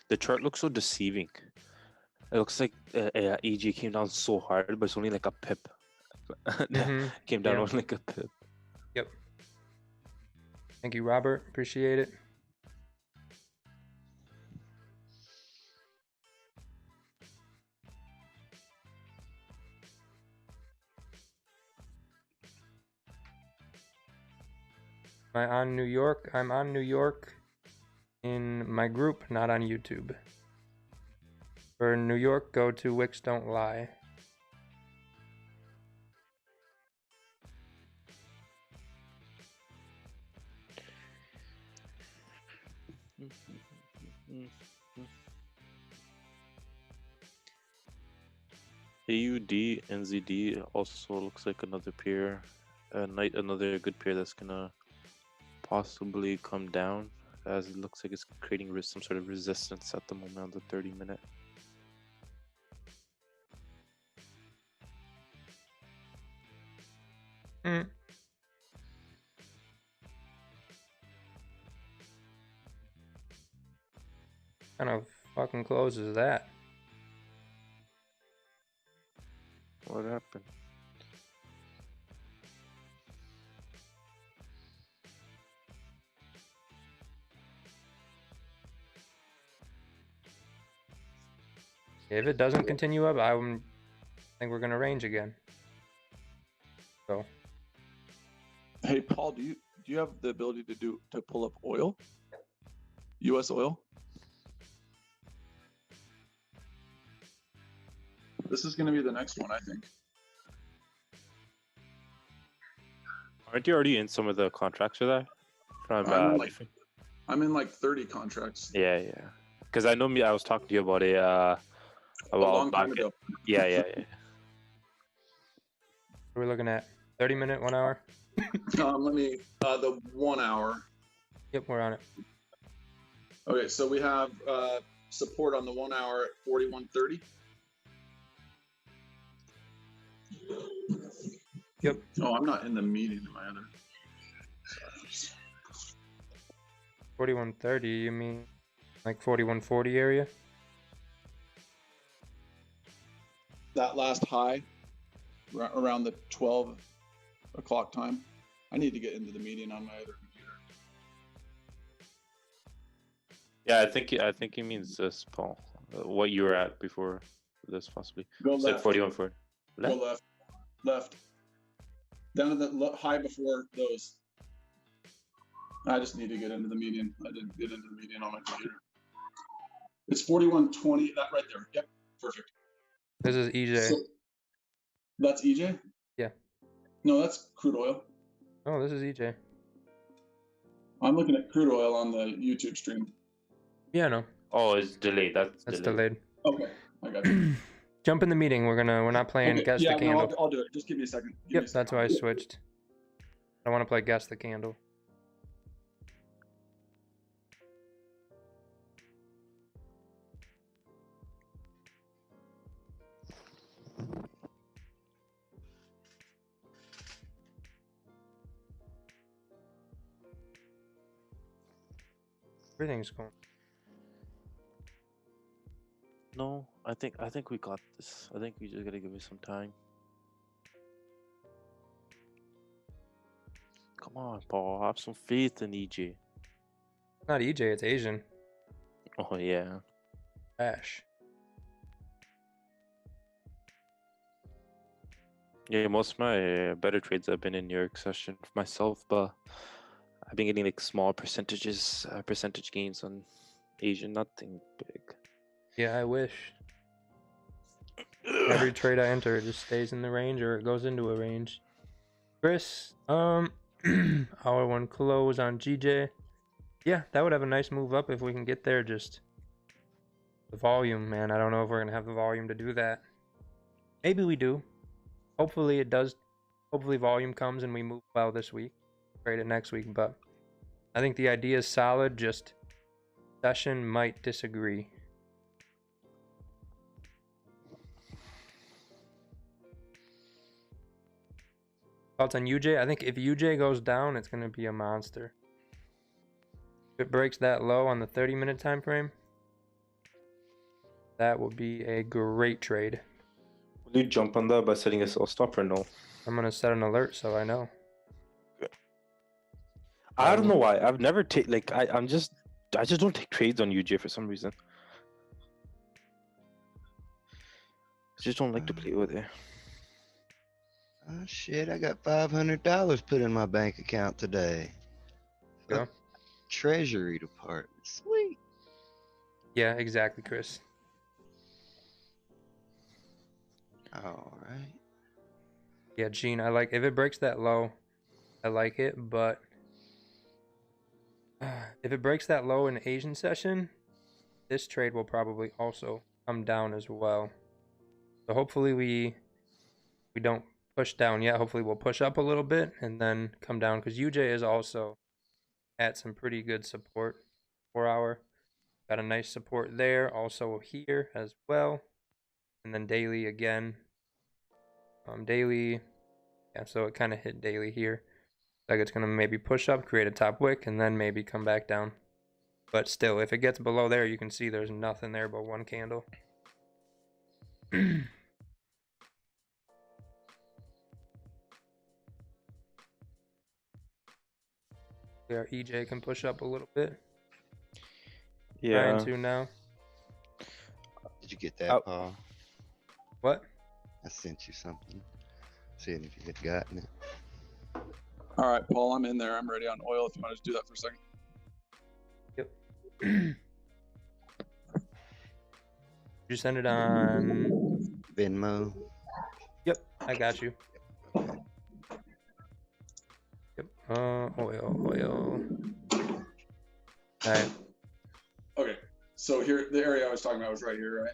[SPEAKER 6] The chart looks so deceiving. It looks like EG came down so hard, but it's only like a pip. Came down only like a pip.
[SPEAKER 2] Yep. Thank you, Robert. Appreciate it. Am I on New York? I'm on New York in my group, not on YouTube. For New York, go to Wix Don't Lie.
[SPEAKER 6] AUD, NZD also looks like another pair. Another good pair that's gonna possibly come down, as it looks like it's creating some sort of resistance at the moment on the 30-minute.
[SPEAKER 2] Kind of fucking close is that?
[SPEAKER 6] What happened?
[SPEAKER 2] If it doesn't continue up, I think we're gonna range again. So.
[SPEAKER 8] Hey Paul, do you have the ability to pull up oil? U.S. oil? This is going to be the next one, I think.
[SPEAKER 6] Aren't you already in some of the contracts for that?
[SPEAKER 8] I'm in like 30 contracts.
[SPEAKER 6] Yeah. Because I know I was talking to you about it a
[SPEAKER 8] long time ago.
[SPEAKER 6] Yeah.
[SPEAKER 2] What are we looking at? 30-minute, 1 hour?
[SPEAKER 8] Let me, the 1 hour.
[SPEAKER 2] Yep, we're on it.
[SPEAKER 8] Okay, so we have support on the 1 hour at 41.30.
[SPEAKER 2] Yep.
[SPEAKER 8] Oh, I'm not in the meeting in my other.
[SPEAKER 2] 41.30, you mean like 41.40 area?
[SPEAKER 8] That last high around the 12 o'clock time. I need to get into the meeting on my other computer.
[SPEAKER 6] Yeah, I think he means this, Paul. What you were at before this, possibly.
[SPEAKER 8] Go
[SPEAKER 6] It's
[SPEAKER 8] left.
[SPEAKER 6] like 41.40.
[SPEAKER 8] Go left. Down to the high before those. I just need to get into the meeting. I didn't get into the meeting on my computer. It's 41.20. That right there. Yep, perfect.
[SPEAKER 2] This is EJ.
[SPEAKER 8] That's EJ?
[SPEAKER 2] Yeah.
[SPEAKER 8] No, that's crude oil.
[SPEAKER 2] Oh, this is EJ.
[SPEAKER 8] I'm looking at crude oil on the YouTube stream.
[SPEAKER 2] Yeah, no.
[SPEAKER 6] Oh, it's delayed. That's
[SPEAKER 2] delayed.
[SPEAKER 8] Okay, I got you.
[SPEAKER 2] Jump in the meeting. We're not playing
[SPEAKER 8] Okay,
[SPEAKER 2] guess
[SPEAKER 8] yeah,
[SPEAKER 2] the candle.
[SPEAKER 8] no, I'll do it. Just give me a second.
[SPEAKER 2] Yep, that's why I switched. I want to play guess the candle. Everything's going.
[SPEAKER 6] No, I think we got this. I think we just gotta give it some time. Come on, Paul. Have some faith in EJ.
[SPEAKER 2] Not EJ, it's Asian.
[SPEAKER 6] Oh yeah.
[SPEAKER 2] Ash.
[SPEAKER 6] Yeah, most of my better trades have been in New York session for myself, but I've been getting like small percentage gains on Asian, nothing big.
[SPEAKER 2] Yeah, I wish. Every trade I enter, it just stays in the range or it goes into a range. Chris, our one close on GJ. Yeah, that would have a nice move up if we can get there. Just the volume, man. I don't know if we're gonna have the volume to do that. Maybe we do. Hopefully it does. Hopefully volume comes and we move well this week. Trade it next week, but I think the idea is solid. Just session might disagree. Thoughts on UJ? I think if UJ goes down, it's going to be a monster. If it breaks that low on the 30-minute time frame, that will be a great trade.
[SPEAKER 6] Will you jump on that by setting a sell stop or no?
[SPEAKER 2] I'm going to set an alert so I know.
[SPEAKER 6] I don't know why. I've never I just don't take trades on UJ for some reason. I just don't like to play with it.
[SPEAKER 4] Oh shit, I got $500 put in my bank account today.
[SPEAKER 2] Go.
[SPEAKER 4] Treasury Department. Sweet.
[SPEAKER 2] Yeah, exactly, Chris.
[SPEAKER 4] All right.
[SPEAKER 2] Yeah, Gene, I like if it breaks that low, I like it, but if it breaks that low in the Asian session, this trade will probably also come down as well. So hopefully we don't push down yet. Hopefully we'll push up a little bit and then come down because UJ is also at some pretty good support. 4 hour. Got a nice support there. Also here as well. And then daily again. Daily. Yeah, so it kind of hit daily here. Like it's going to maybe push up, create a top wick, and then maybe come back down. But still, if it gets below there, you can see there's nothing there but one candle. Our EJ can push up a little bit.
[SPEAKER 6] Yeah.
[SPEAKER 2] Trying to now.
[SPEAKER 4] Did you get that, Paul?
[SPEAKER 2] What?
[SPEAKER 4] I sent you something. Seeing if you had gotten it.
[SPEAKER 8] All right, Paul, I'm in there. I'm ready on oil if you want to do that for a second.
[SPEAKER 2] Yep. You send it on
[SPEAKER 4] Venmo.
[SPEAKER 2] Yep, I got you. Yep. Oil. All right.
[SPEAKER 8] Okay, so here, the area I was talking about was right here, right?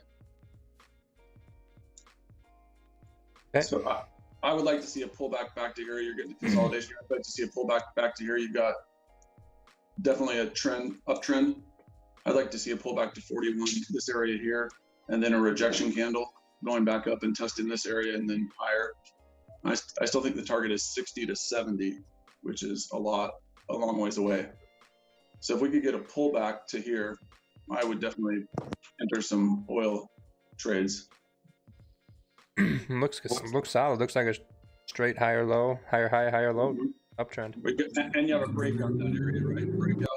[SPEAKER 2] Okay.
[SPEAKER 8] So I would like to see a pullback back to here. You're getting the consolidation. I'd like to see a pullback back to here. You've got definitely a uptrend. I'd like to see a pullback to 41, this area here, and then a rejection candle going back up and testing this area and then higher. I still think the target is 60 to 70, which is a long ways away. So if we could get a pullback to here, I would definitely enter some oil trades.
[SPEAKER 2] looks solid. Looks like a straight higher low, higher high, higher low, uptrend.
[SPEAKER 8] And you have a break on that area, right? Breakout,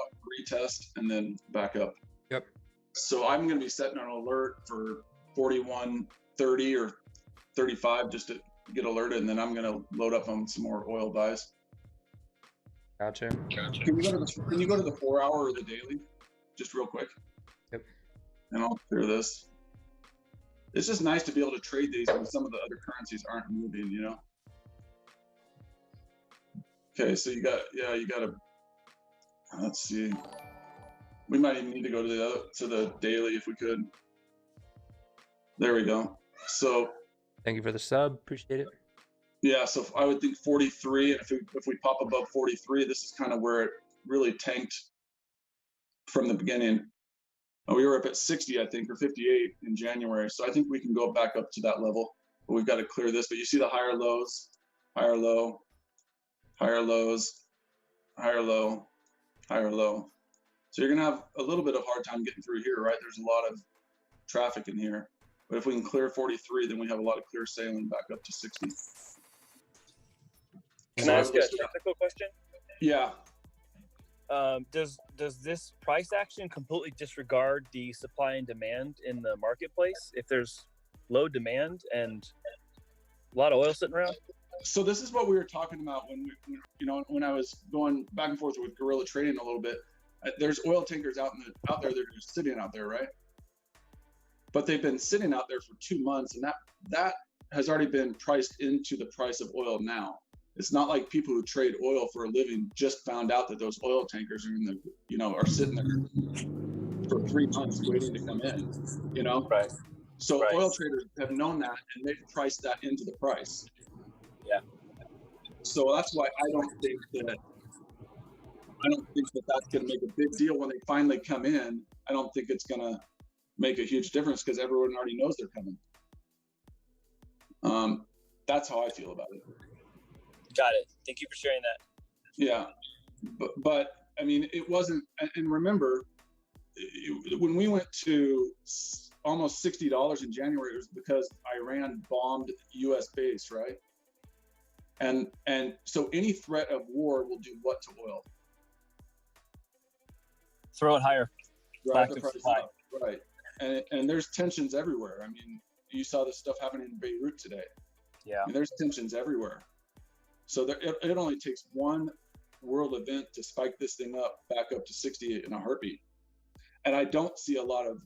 [SPEAKER 8] retest, and then back up.
[SPEAKER 2] Yep.
[SPEAKER 8] So I'm going to be setting an alert for 41.30 or 35 just to get alerted, and then I'm going to load up on some more oil buys.
[SPEAKER 2] Gotcha.
[SPEAKER 8] Can you go to the 4 hour or the daily, just real quick?
[SPEAKER 2] Yep.
[SPEAKER 8] And I'll clear this. it's just nice to be able to trade these when some of the other currencies aren't moving, you know? Okay, so you got to, let's see. We might even need to go to the daily if we could. There we go. So
[SPEAKER 2] Thank you for the sub. Appreciate it.
[SPEAKER 8] yeah, so I would think 43, and if we pop above 43, this is kind of where it really tanked from the beginning. We were up at 60, I think, or 58 in January. So I think we can go back up to that level, but we've got to clear this. But you see the higher lows, higher low, higher lows, higher low, higher low. So you're gonna have a little bit of hard time getting through here, right? There's a lot of traffic in here. But if we can clear 43, then we have a lot of clear sailing back up to 60.
[SPEAKER 9] Can I ask you a technical question?
[SPEAKER 8] Yeah.
[SPEAKER 9] Does this price action completely disregard the supply and demand in the marketplace if there's low demand and a lot of oil sitting around?
[SPEAKER 8] So this is what we were talking about when I was going back and forth with Guerrilla Trading a little bit. There's oil tankers out there that are just sitting out there, right? But they've been sitting out there for 2 months, and that has already been priced into the price of oil now. It's not like people who trade oil for a living just found out that those oil tankers are are sitting there for 3 months waiting to come in, you know?
[SPEAKER 9] Right.
[SPEAKER 8] So oil traders have known that, and they've priced that into the price.
[SPEAKER 9] Yeah.
[SPEAKER 8] So that's why I don't think that that's going to make a big deal when they finally come in. I don't think it's going to make a huge difference because everyone already knows they're coming. That's how I feel about it.
[SPEAKER 9] Got it. Thank you for sharing that.
[SPEAKER 8] Yeah, but I mean, it wasn't. And remember, when we went to almost $60 in January, it was because Iran bombed U.S. base, right? And so any threat of war will do what to oil?
[SPEAKER 9] Throw it higher.
[SPEAKER 8] Drive the price up, right? And there's tensions everywhere. I mean, you saw this stuff happening in Beirut today.
[SPEAKER 9] Yeah.
[SPEAKER 8] I mean, there's tensions everywhere. So it only takes one world event to spike this thing up back up to 68 in a heartbeat. And I don't see a lot of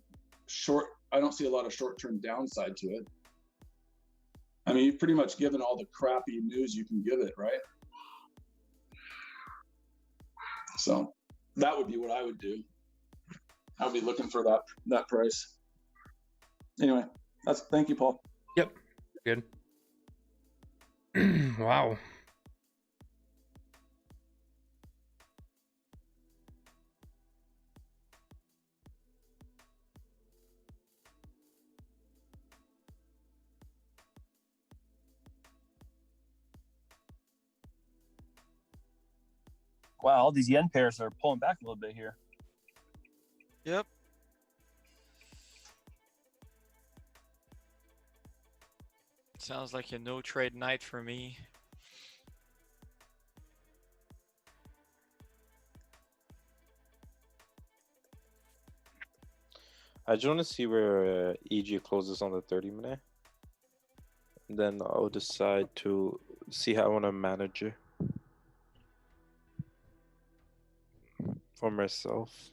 [SPEAKER 8] short-term downside to it. I mean, you've pretty much given all the crappy news you can give it, right? So that would be what I would do. I would be looking for that price. Anyway, thank you, Paul.
[SPEAKER 2] Yep. Good. Wow.
[SPEAKER 9] Wow, all these yen pairs are pulling back a little bit here.
[SPEAKER 3] Yep. Sounds like a no trade night for me.
[SPEAKER 6] I just want to see where EG closes on the 30-minute. Then I'll decide to see how I want to manage it for myself.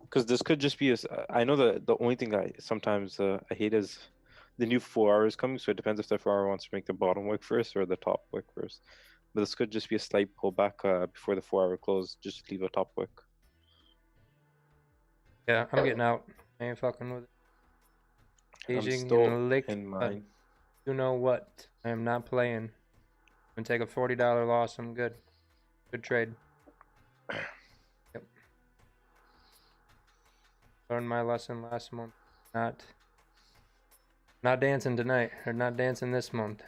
[SPEAKER 6] Because this could just be I know the only thing I sometimes I hate is the new 4 hours coming. So it depends if the 4 hour wants to make the bottom wick first or the top wick first. But this could just be a slight pullback before the 4 hour close. Just leave a top wick.
[SPEAKER 2] Yeah, I'm getting out. I ain't fucking with it.
[SPEAKER 6] I'm
[SPEAKER 2] Aging
[SPEAKER 6] still
[SPEAKER 2] in lick,
[SPEAKER 6] in mine.
[SPEAKER 2] You know what? I am not playing. I'm gonna take a $40 loss. I'm good. Good trade. Yep. Learned my lesson last month. Not dancing tonight. Or not dancing this month.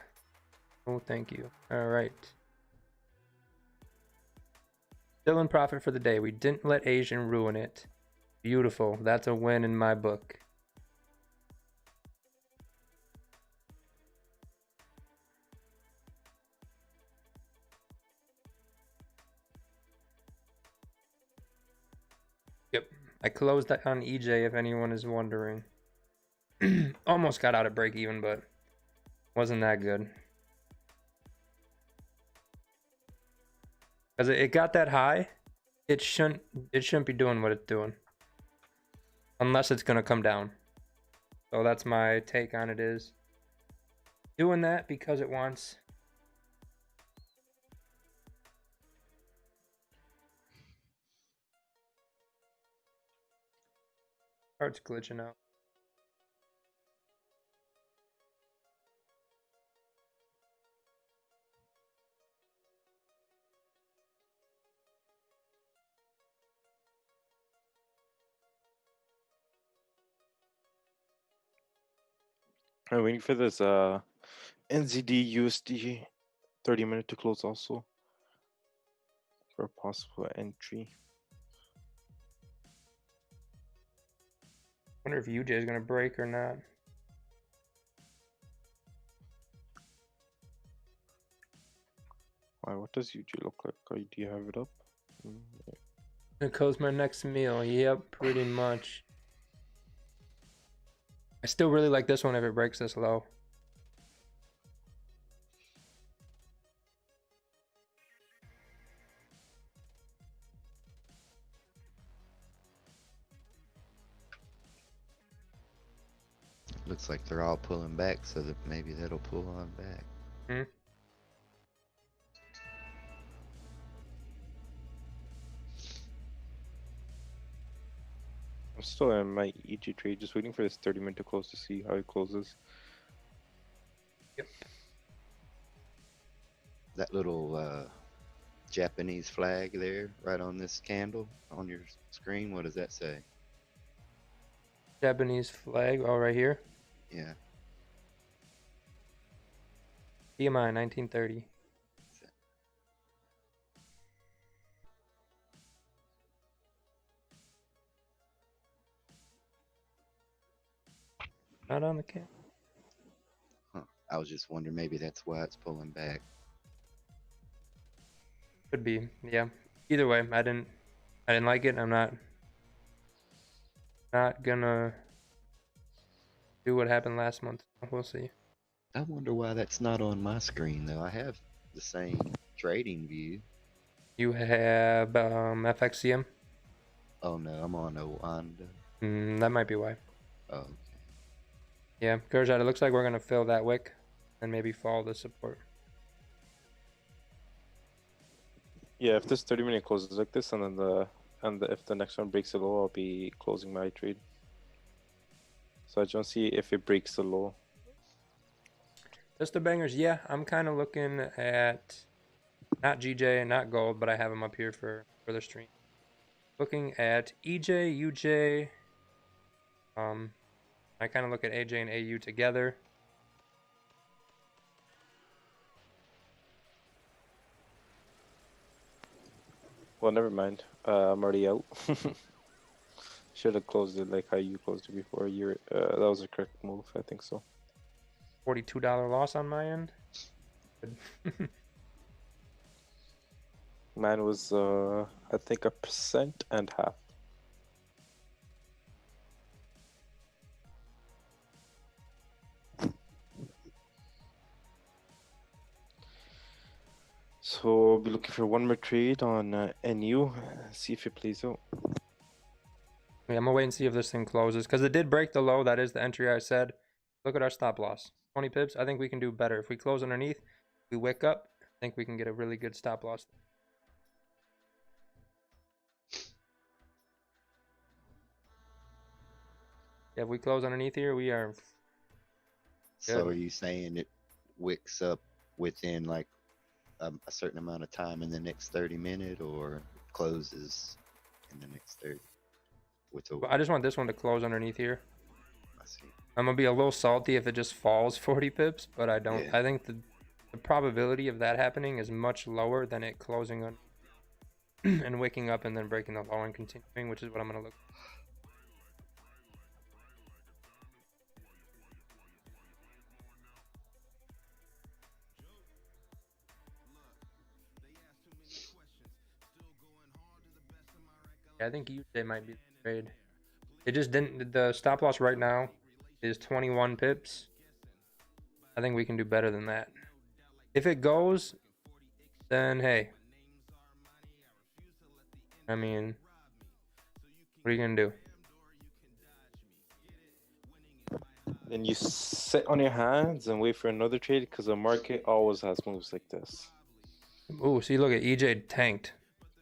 [SPEAKER 2] Oh, thank you. All right. Still in profit for the day. We didn't let Asian ruin it. Beautiful. That's a win in my book. Yep. I closed that on EJ if anyone is wondering. Almost got out at break even, but wasn't that good. Because it got that high, it shouldn't be doing what it's doing. Unless it's gonna come down. So that's my take on it, is doing that because it wants. Chart's glitching out.
[SPEAKER 6] I'm waiting for this NZD USD 30-minute to close also for a possible entry.
[SPEAKER 2] Wonder if UJ is gonna break or not.
[SPEAKER 6] Why? What does UJ look like? Do you have it up?
[SPEAKER 2] It goes my next meal. Yep, pretty much. I still really like this one if it breaks this low.
[SPEAKER 4] Looks like they're all pulling back, so that maybe that'll pull on back.
[SPEAKER 2] Hmm.
[SPEAKER 6] I'm still in my EG trade, just waiting for this 30-minute to close to see how it closes.
[SPEAKER 2] Yep.
[SPEAKER 4] That little Japanese flag there, right on this candle on your screen, what does that say?
[SPEAKER 2] Japanese flag, oh, right here.
[SPEAKER 4] Yeah.
[SPEAKER 2] PMI 1930. Not on the cam.
[SPEAKER 4] Huh. I was just wondering, maybe that's why it's pulling back.
[SPEAKER 2] Could be, yeah. Either way, I didn't like it. I'm not gonna do what happened last month. We'll see.
[SPEAKER 4] I wonder why that's not on my screen though. I have the same trading view.
[SPEAKER 2] You have FXCM?
[SPEAKER 4] Oh no, I'm on Oanda.
[SPEAKER 2] That might be why.
[SPEAKER 4] Oh, okay.
[SPEAKER 2] Yeah, Gurjat, it looks like we're gonna fill that wick and maybe follow the support.
[SPEAKER 6] Yeah, if this 30-minute closes like this, and then if the next one breaks the low, I'll be closing my trade. So I just see if it breaks the low.
[SPEAKER 2] Just the bangers, yeah. I'm kind of looking at not GJ and not gold, but I have them up here for the stream. Looking at EJ, UJ. I kind of look at AJ and AU together.
[SPEAKER 6] Well, never mind. I'm already out. Should have closed it like how you closed it before. That was a correct move. I think so.
[SPEAKER 2] $42 loss on my end.
[SPEAKER 6] Mine was, I think, 1.5%. So I'll be looking for one more trade on NU. See if it plays out.
[SPEAKER 2] Yeah, I'm gonna wait and see if this thing closes because it did break the low. That is the entry I said. Look at our stop loss, 20 pips. I think we can do better if we close underneath. We wick up. I think we can get a really good stop loss. Yeah, if we close underneath here, we are.
[SPEAKER 4] So
[SPEAKER 2] good.
[SPEAKER 4] are you saying it wicks up within like a certain amount of time in the next 30 minutes, or closes in the next 30?
[SPEAKER 2] I just want this one to close underneath here.
[SPEAKER 4] I see.
[SPEAKER 2] I'm gonna be a little salty if it just falls 40 pips, but I don't.
[SPEAKER 4] Yeah.
[SPEAKER 2] I think the probability of that happening is much lower than it closing on and wicking up and then breaking the low and continuing, which is what I'm gonna look. Yeah, I think UJ might be the trade. It just didn't. The stop loss right now is 21 pips. I think we can do better than that. If it goes, then hey. I mean, what are you gonna do?
[SPEAKER 6] And you sit on your hands and wait for another trade because the market always has moves like this.
[SPEAKER 2] Ooh, see, look at EJ tanked.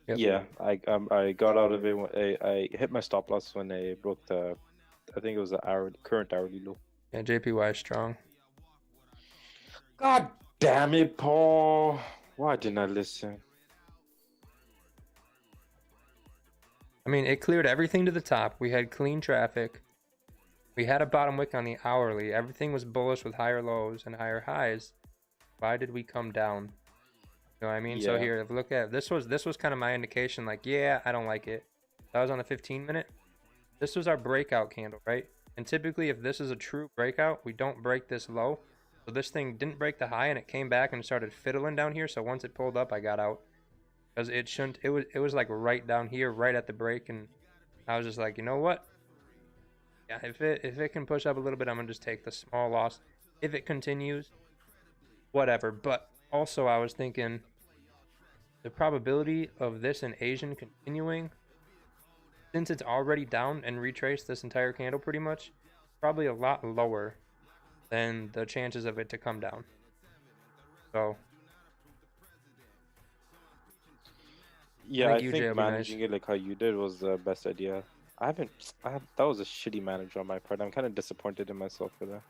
[SPEAKER 2] Yep.
[SPEAKER 6] Yeah, I got out of it when I hit my stop loss when I broke the, I think it was the current hourly low.
[SPEAKER 2] Yeah, JPY is strong.
[SPEAKER 6] God damn it, Paul! Why didn't I listen?
[SPEAKER 2] I mean, it cleared everything to the top. We had clean traffic. We had a bottom wick on the hourly. Everything was bullish with higher lows and higher highs. Why did we come down? You know what I mean? So
[SPEAKER 6] Yeah.
[SPEAKER 2] here, look at this was kind of my indication. Like, yeah, I don't like it. That was on a 15-minute. This was our breakout candle, right? And typically, if this is a true breakout, we don't break this low. So this thing didn't break the high, and it came back and started fiddling down here. So once it pulled up, I got out because it shouldn't. It was like right down here, right at the break, and I was just like, you know what? Yeah, if it can push up a little bit, I'm gonna just take the small loss. If it continues, whatever. But also, I was thinking the probability of this in Asian continuing, since it's already down and retraced this entire candle pretty much, probably a lot lower than the chances of it to come down. So
[SPEAKER 6] Yeah, I think
[SPEAKER 2] UJ will be
[SPEAKER 6] managing
[SPEAKER 2] nice.
[SPEAKER 6] it like how you did was the best idea. That was a shitty manager on my part. I'm kind of disappointed in myself for that.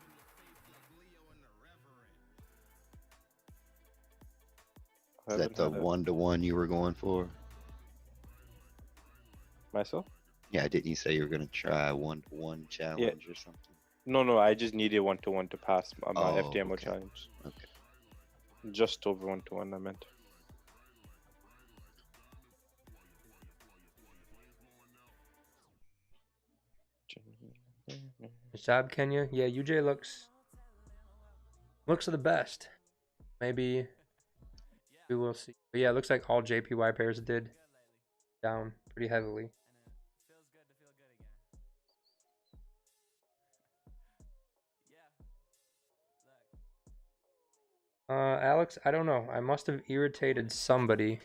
[SPEAKER 4] Is that the 1-to-1 you were going for?
[SPEAKER 6] Myself?
[SPEAKER 4] Yeah, didn't you say you were going to try a 1-to-1 challenge or something?
[SPEAKER 6] No, I just needed 1-to-1 to pass my FTMO
[SPEAKER 4] okay.
[SPEAKER 6] challenge.
[SPEAKER 4] Okay.
[SPEAKER 6] Just over 1-to-1, I meant.
[SPEAKER 2] Good job, Kenya. Yeah, UJ looks the best. Maybe we will see. But yeah, it looks like all JPY pairs did down pretty heavily. Alex, I don't know. I must have irritated somebody.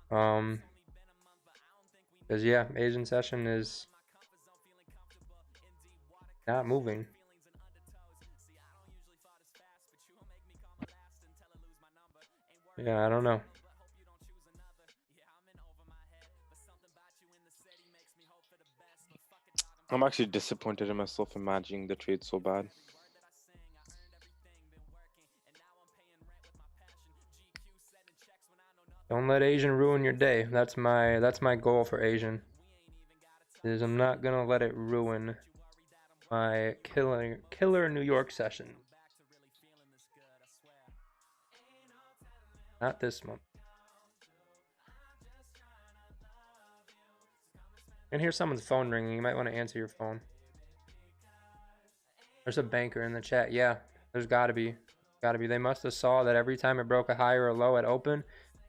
[SPEAKER 2] Because yeah, Asian session is not moving. Yeah, I don't know.
[SPEAKER 6] I'm actually disappointed in myself in managing the trade so bad.
[SPEAKER 2] Don't let Asian ruin your day. That's my goal for Asian. Is I'm not gonna let it ruin my killer New York session. Not this month. And here's someone's phone ringing. You might want to answer your phone. There's a banker in the chat. Yeah, there's gotta be. They must have saw that every time it broke a high or a low at open,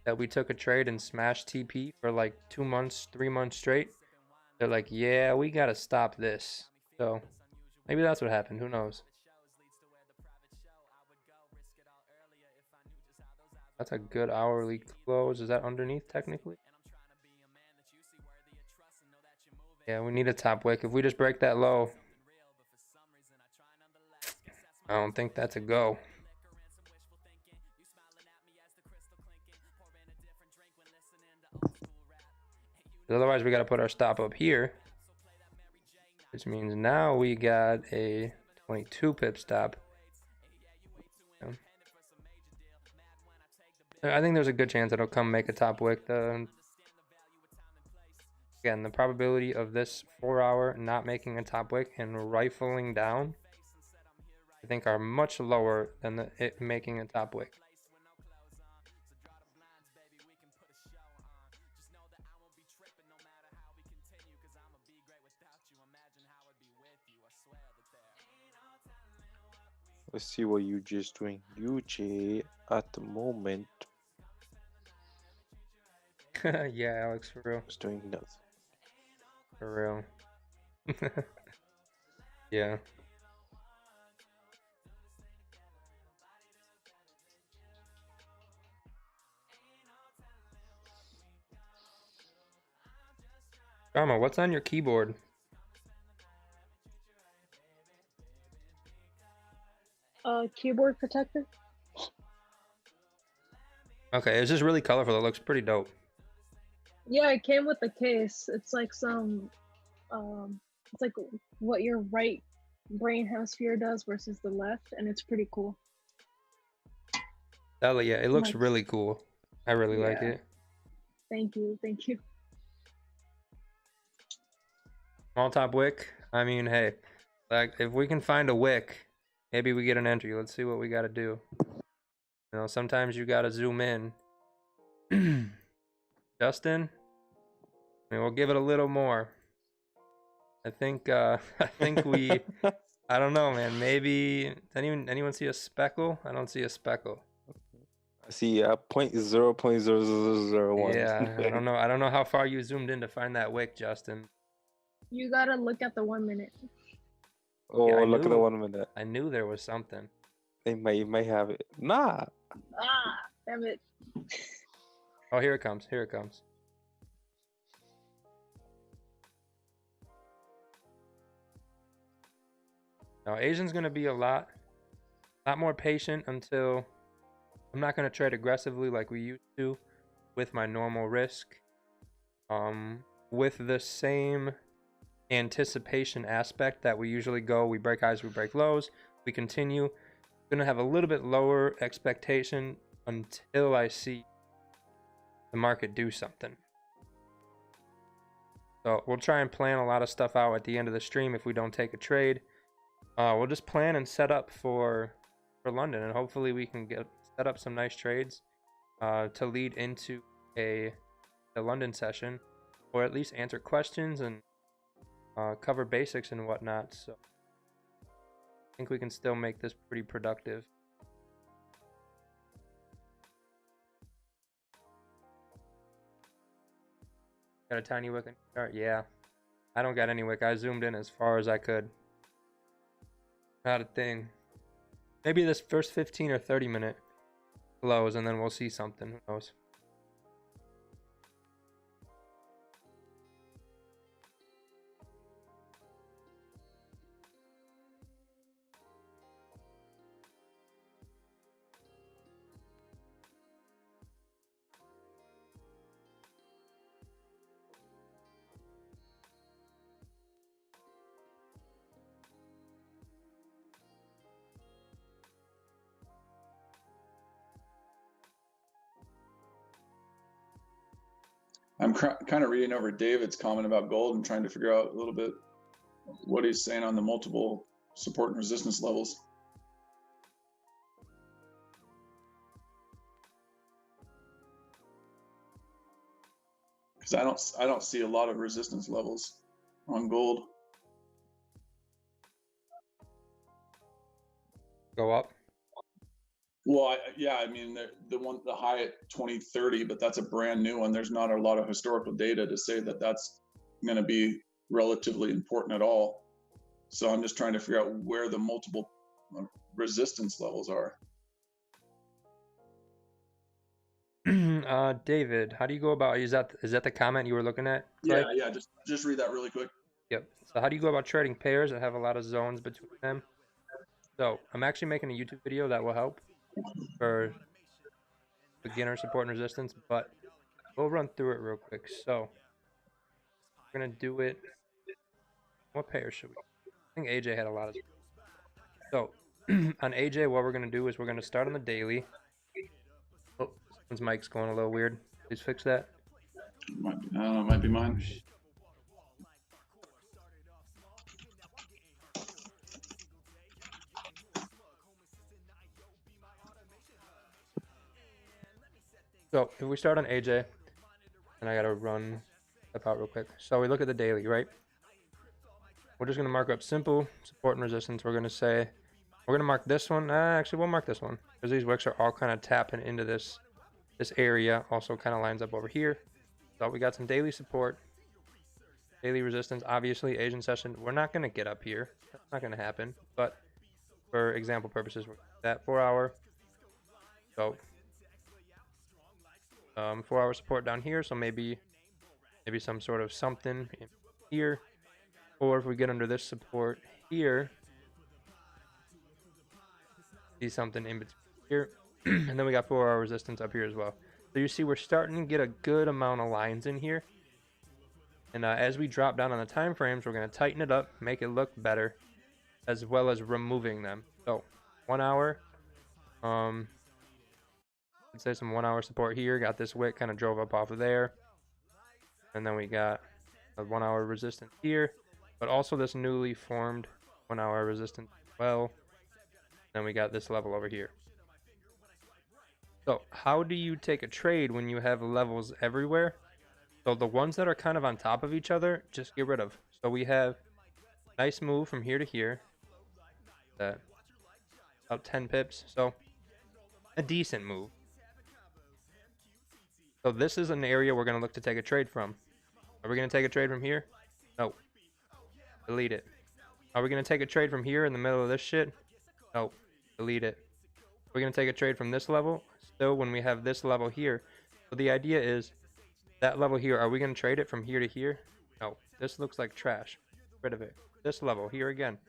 [SPEAKER 2] that we took a trade and smashed TP for like 2 months, 3 months straight. They're like, yeah, we gotta stop this. So maybe that's what happened. Who knows? That's a good hourly close. Is that underneath technically? Yeah, we need a top wick. If we just break that low, I don't think that's a go. Otherwise, we got to put our stop up here, which means now we got a 22 pip stop. I think there's a good chance it'll come make a top wick. Again, the probability of this 4-hour not making a top wick and rifling down, I think, are much lower than it making a top wick.
[SPEAKER 6] Let's see what UJ is doing. UJ at the moment.
[SPEAKER 2] Yeah, Alex, for real.
[SPEAKER 6] Is doing nothing.
[SPEAKER 2] For real. Yeah. Drama, what's on your keyboard?
[SPEAKER 10] keyboard protector.
[SPEAKER 2] Okay, it's just really colorful. It looks pretty dope.
[SPEAKER 10] Yeah, it came with the case. It's like it's like what your right brain hemisphere does versus the left, and it's pretty cool.
[SPEAKER 2] Oh yeah, it looks
[SPEAKER 10] Nice.
[SPEAKER 2] really cool. I really like
[SPEAKER 10] Yeah.
[SPEAKER 2] it.
[SPEAKER 10] Thank you.
[SPEAKER 2] Small top wick. I mean, hey, like if we can find a wick, maybe we get an entry. Let's see what we got to do. You know, sometimes you got to zoom in. Justin, I mean, we'll give it a little more. I think we I don't know, man. Maybe anyone see a speckle? I don't see a speckle.
[SPEAKER 6] I see 0.00001.
[SPEAKER 2] Yeah, I don't know how far you zoomed in to find that wick, Justin.
[SPEAKER 10] You gotta look at the 1 minute.
[SPEAKER 6] Oh,
[SPEAKER 2] Yeah,
[SPEAKER 6] look at the 1 minute.
[SPEAKER 2] I knew there was something.
[SPEAKER 6] They might have it. Nah.
[SPEAKER 10] Ah, damn it.
[SPEAKER 2] Oh, here it comes. Here it comes. Now, Asian's going to be a lot more patient until I'm not going to trade aggressively like we used to with my normal risk. With the same anticipation aspect that we usually go, we break highs, we break lows, we continue. I'm going to have a little bit lower expectation until I see the market do something. So we'll try and plan a lot of stuff out at the end of the stream if we don't take a trade. We'll just plan and set up for London, and hopefully we can set up some nice trades to lead into the London session, or at least answer questions and cover basics and whatnot. So I think we can still make this pretty productive. Got a tiny wick in chart? Yeah. I don't got any wick. I zoomed in as far as I could. Not a thing. Maybe this first 15 or 30 minute lows, and then we'll see something. Who knows?
[SPEAKER 8] I'm kind of reading over David's comment about gold and trying to figure out a little bit what he's saying on the multiple support and resistance levels. Because I don't see a lot of resistance levels on gold.
[SPEAKER 2] Go up.
[SPEAKER 8] Well, yeah, I mean the high at 2030, but that's a brand new one. There's not a lot of historical data to say that that's going to be relatively important at all. So I'm just trying to figure out where the multiple resistance levels are.
[SPEAKER 2] David, how do you go about? Is that the comment you were looking at?
[SPEAKER 8] Yeah, yeah. Just read that really quick.
[SPEAKER 2] Yep. So how do you go about trading pairs that have a lot of zones between them? So I'm actually making a YouTube video that will help for beginner support and resistance, but we'll run through it real quick. So we're gonna do it. What pair should we? I think AJ had a lot of. So on AJ, what we're gonna do is we're gonna start on the daily. Oh, someone's mic's going a little weird. Please fix that.
[SPEAKER 8] I don't know, it might be mine.
[SPEAKER 2] So if we start on AJ, and I gotta run step out real quick. So we look at the daily, right? We're just gonna mark up simple support and resistance. We're gonna say we're gonna mark this one. Actually, we'll mark this one because these wicks are all kind of tapping into this area. Also, kind of lines up over here. So we got some daily support, daily resistance. Obviously, Asian session. We're not gonna get up here. That's not gonna happen. But for example purposes, we're that 4 hour. So 4 hour support down here, so maybe some sort of something in here, or if we get under this support here, see something in between here. And then we got 4-hour resistance up here as well. So you see we're starting to get a good amount of lines in here. And as we drop down on the time frames, we're going to tighten it up, make it look better, as well as removing them. So 1 hour, let's say some 1 hour support here. Got this wick, kind of drove up off of there. And then we got a 1 hour resistance here, but also this newly formed 1 hour resistance as well. Then we got this level over here. So how do you take a trade when you have levels everywhere? So the ones that are kind of on top of each other, just get rid of. So we have nice move from here to here. About 10 pips. So a decent move. So this is an area we're going to look to take a trade from. Are we going to take a trade from here? No. Delete it. Are we going to take a trade from here in the middle of this shit? No. Delete it. We're going to take a trade from this level. Still, when we have this level here. So the idea is that level here, are we going to trade it from here to here? No. This looks like trash. Get rid of it. This level here again.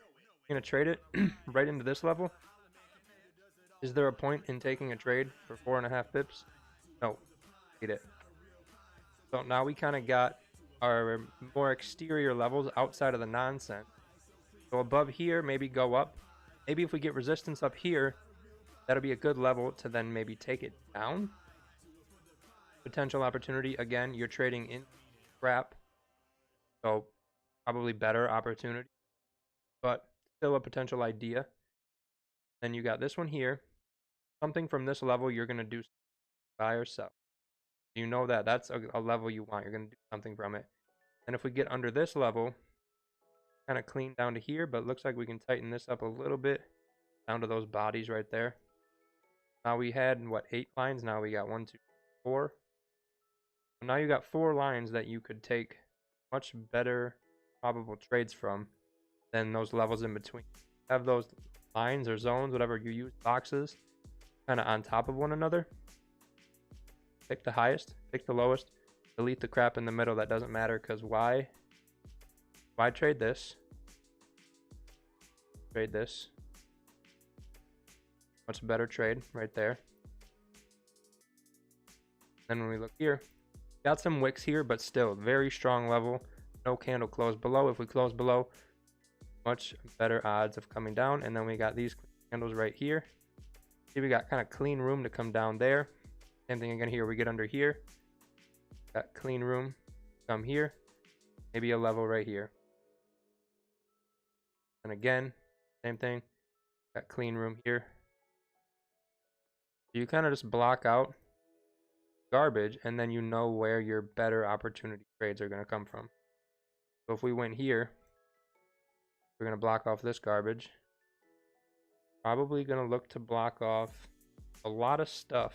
[SPEAKER 2] We're going to trade it right into this level. Is there a point in taking a trade for 4.5 pips? No. Delete it. So now we kind of got our more exterior levels outside of the nonsense. So above here, maybe go up. Maybe if we get resistance up here, that'll be a good level to then maybe take it down. Potential opportunity. Again, you're trading in crap. So probably better opportunity. But still a potential idea. Then you got this one here. Something from this level you're going to do buy or sell. You know that. That's a level you want. You're going to do something from it. And if we get under this level, kind of clean down to here, but it looks like we can tighten this up a little bit down to those bodies right there. Now we had, what, 8 lines? Now we got 1, 2, 4. So now you got 4 lines that you could take much better probable trades from than those levels in between. Have those lines or zones, whatever you use, boxes, kind of on top of one another. Pick the highest, pick the lowest, delete the crap in the middle that doesn't matter, because why trade this? Trade this. Much better trade right there. Then when we look here, got some wicks here, but still very strong level. No candle closed below. If we close below, much better odds of coming down. And then we got these candles right here. See, we got kind of clean room to come down there. Same thing again here. We get under here. Got clean room. Come here. Maybe a level right here. And again, same thing. Got clean room here. You kind of just block out garbage, and then you know where your better opportunity trades are going to come from. So if we went here, we're going to block off this garbage. Probably going to look to block off a lot of stuff.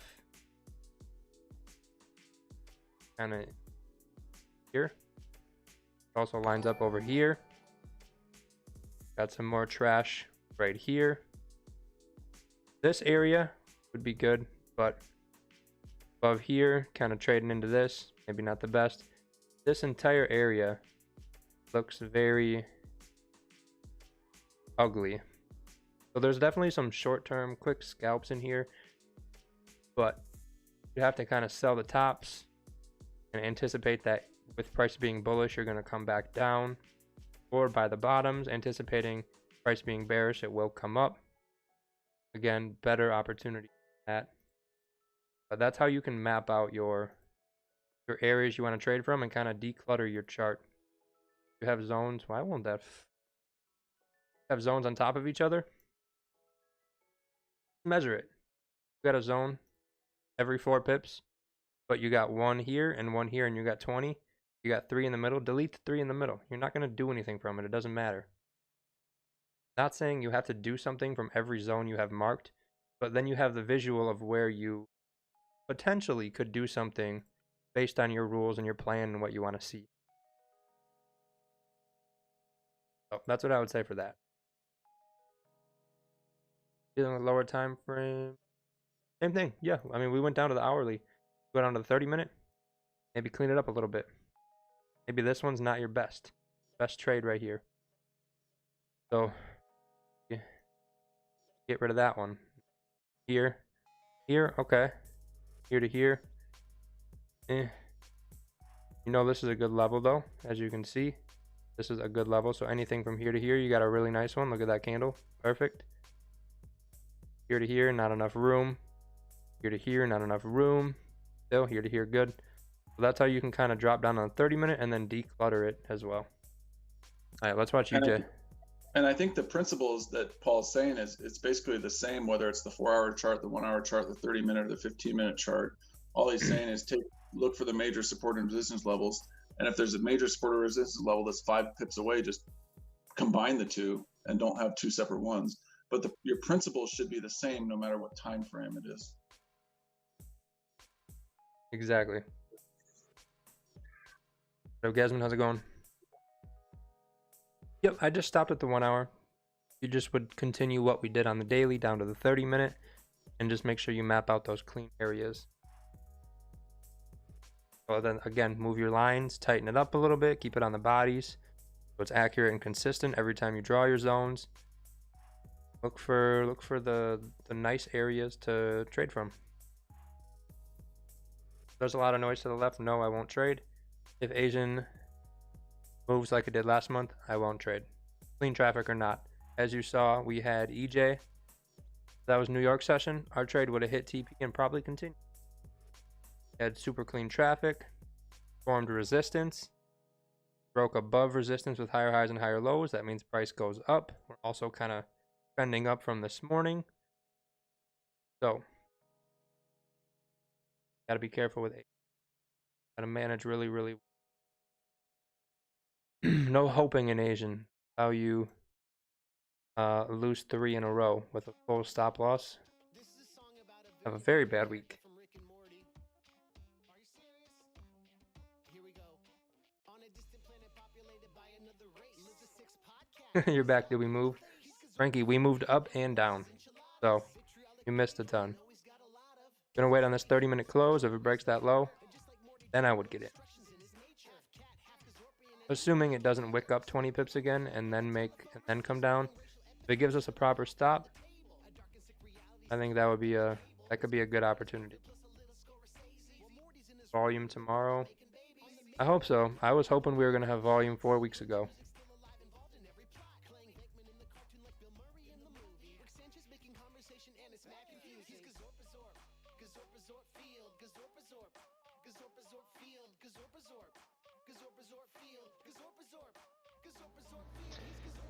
[SPEAKER 2] Kind of here. Also lines up over here. Got some more trash right here. This area would be good, but above here, kind of trading into this, maybe not the best. This entire area looks very ugly. So there's definitely some short-term quick scalps in here, but you have to kind of sell the tops and anticipate that with price being bullish, you're going to come back down, or buy the bottoms, anticipating price being bearish, it will come up. Again, better opportunity at. But that's how you can map out your areas you want to trade from and kind of declutter your chart. You have zones. Why won't that have zones on top of each other? Measure it. You got a zone every 4 pips, but you got 1 here and 1 here, and you got 20. You got 3 in the middle. Delete the 3 in the middle. You're not going to do anything from it. It doesn't matter. Not saying you have to do something from every zone you have marked, but then you have the visual of where you potentially could do something based on your rules and your plan and what you want to see. So that's what I would say for that. Dealing with lower time frame, same thing. Yeah, I mean, we went down to the hourly, go down to the 30-minute, maybe clean it up a little bit. Maybe this one's not your best trade right here. So get rid of that one. here, here, okay, here to here. You know, this is a good level though, as you can see. This is a good level, so anything from here to here, you got a really nice one. Look at that candle, perfect. Here to here, not enough room. Here to here, not enough room. Still, here to here, good. So that's how you can kind of drop down on a 30-minute and then declutter it as well. All right, let's watch EJ.
[SPEAKER 8] And I think the principles that Paul's saying is it's basically the same, whether it's the 4-hour chart, the 1-hour chart, the 30-minute, or the 15-minute chart. All he's saying is look for the major support and resistance levels. And if there's a major support or resistance level that's 5 pips away, just combine the two and don't have two separate ones. But your principles should be the same no matter what time frame it is.
[SPEAKER 2] Exactly. So, Gasman, how's it going? Yep, I just stopped at the 1 hour. You just would continue what we did on the daily down to the 30-minute and just make sure you map out those clean areas. So then again, move your lines, tighten it up a little bit, keep it on the bodies so it's accurate and consistent every time you draw your zones. Look for the nice areas to trade from. There's a lot of noise to the left. No, I won't trade. If Asian moves like it did last month, I won't trade. Clean traffic or not. As you saw, we had EJ. That was New York session. Our trade would have hit TP and probably continued. Had super clean traffic. Formed resistance. Broke above resistance with higher highs and higher lows. That means price goes up. We're also kind of trending up from this morning. So, got to be careful with it. Got to manage really, really. No hoping in Asian. How you lose 3 in a row with a full stop loss. Have a very bad week. You're back. Did we move? Frankie, we moved up and down. So, you missed a ton. Gonna wait on this 30-minute close. If it breaks that low, then I would get in. Assuming it doesn't wick up 20 pips again and then come down. If it gives us a proper stop, I think that could be a good opportunity. Volume tomorrow. I hope so. I was hoping we were gonna have volume 4 weeks ago.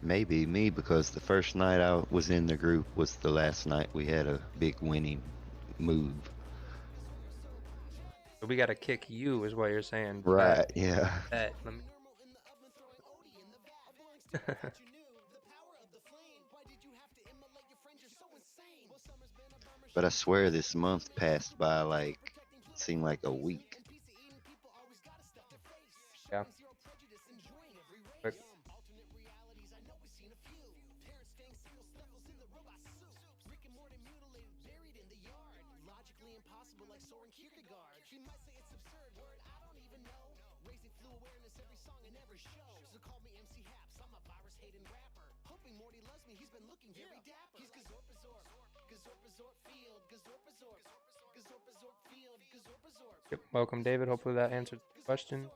[SPEAKER 4] Maybe me, because the first night I was in the group was the last night we had a big winning move.
[SPEAKER 2] We got to kick you, is what you're saying.
[SPEAKER 4] Right, yeah.
[SPEAKER 2] Bet.
[SPEAKER 4] But I swear this month passed by like, it seemed like a week.
[SPEAKER 2] Yeah. Quick. Yep. Welcome, David. Hopefully that answered the question.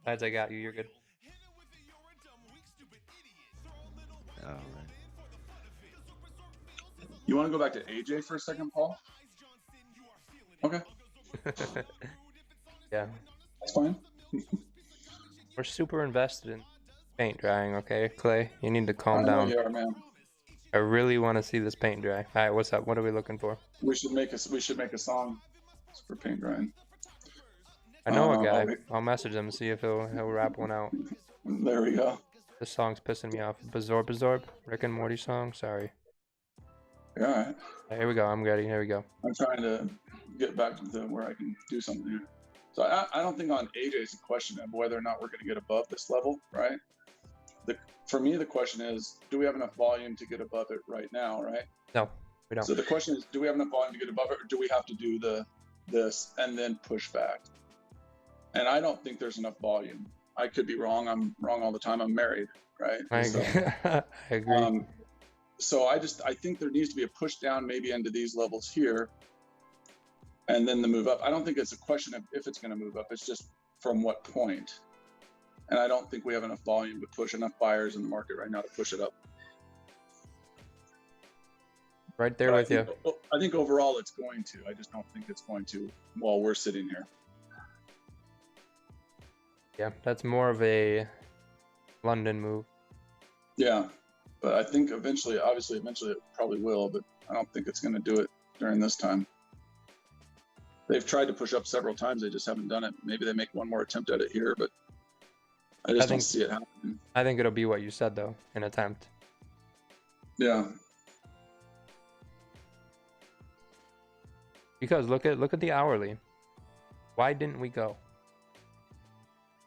[SPEAKER 2] Lads, I got you. You're good.
[SPEAKER 4] All right.
[SPEAKER 8] You want to go back to AJ for a second, Paul? Okay.
[SPEAKER 2] Yeah.
[SPEAKER 8] That's fine.
[SPEAKER 2] We're super invested in paint drying, okay, Clay? You need to calm
[SPEAKER 8] I know
[SPEAKER 2] down.
[SPEAKER 8] you are, man.
[SPEAKER 2] I really want to see this paint dry. All right, what's up? What are we looking for?
[SPEAKER 8] We should make a song for paint drying.
[SPEAKER 2] I know a guy. I'll message him and see if he'll rap one out.
[SPEAKER 8] There we go.
[SPEAKER 2] This song's pissing me off. Bazorb, Rick and Morty song. Sorry.
[SPEAKER 8] Yeah, all right.
[SPEAKER 2] Here we go. I'm ready. Here we go.
[SPEAKER 8] I'm trying to get back to where I can do something here. So I don't think on AJ is a question of whether or not we're going to get above this level, right? For me, the question is, do we have enough volume to get above it right now, right?
[SPEAKER 2] No, we don't.
[SPEAKER 8] So the question is, do we have enough volume to get above it, or do we have to do this and then push back? And I don't think there's enough volume. I could be wrong. I'm wrong all the time. I'm married, right?
[SPEAKER 2] I agree.
[SPEAKER 8] So I think there needs to be a push down maybe into these levels here, and then the move up. I don't think it's a question of if it's going to move up. It's just from what point. And I don't think we have enough volume to push enough buyers in the market right now to push it up.
[SPEAKER 2] Right there with you.
[SPEAKER 8] I think overall it's going to. I just don't think it's going to while we're sitting here.
[SPEAKER 2] Yeah, that's more of a London move.
[SPEAKER 8] Yeah, but I think eventually it probably will, but I don't think it's going to do it during this time. They've tried to push up several times. They just haven't done it. Maybe they make one more attempt at it here, but I don't see it happening.
[SPEAKER 2] I think it'll be what you said, though, an attempt.
[SPEAKER 8] Yeah.
[SPEAKER 2] Because look at the hourly. Why didn't we go?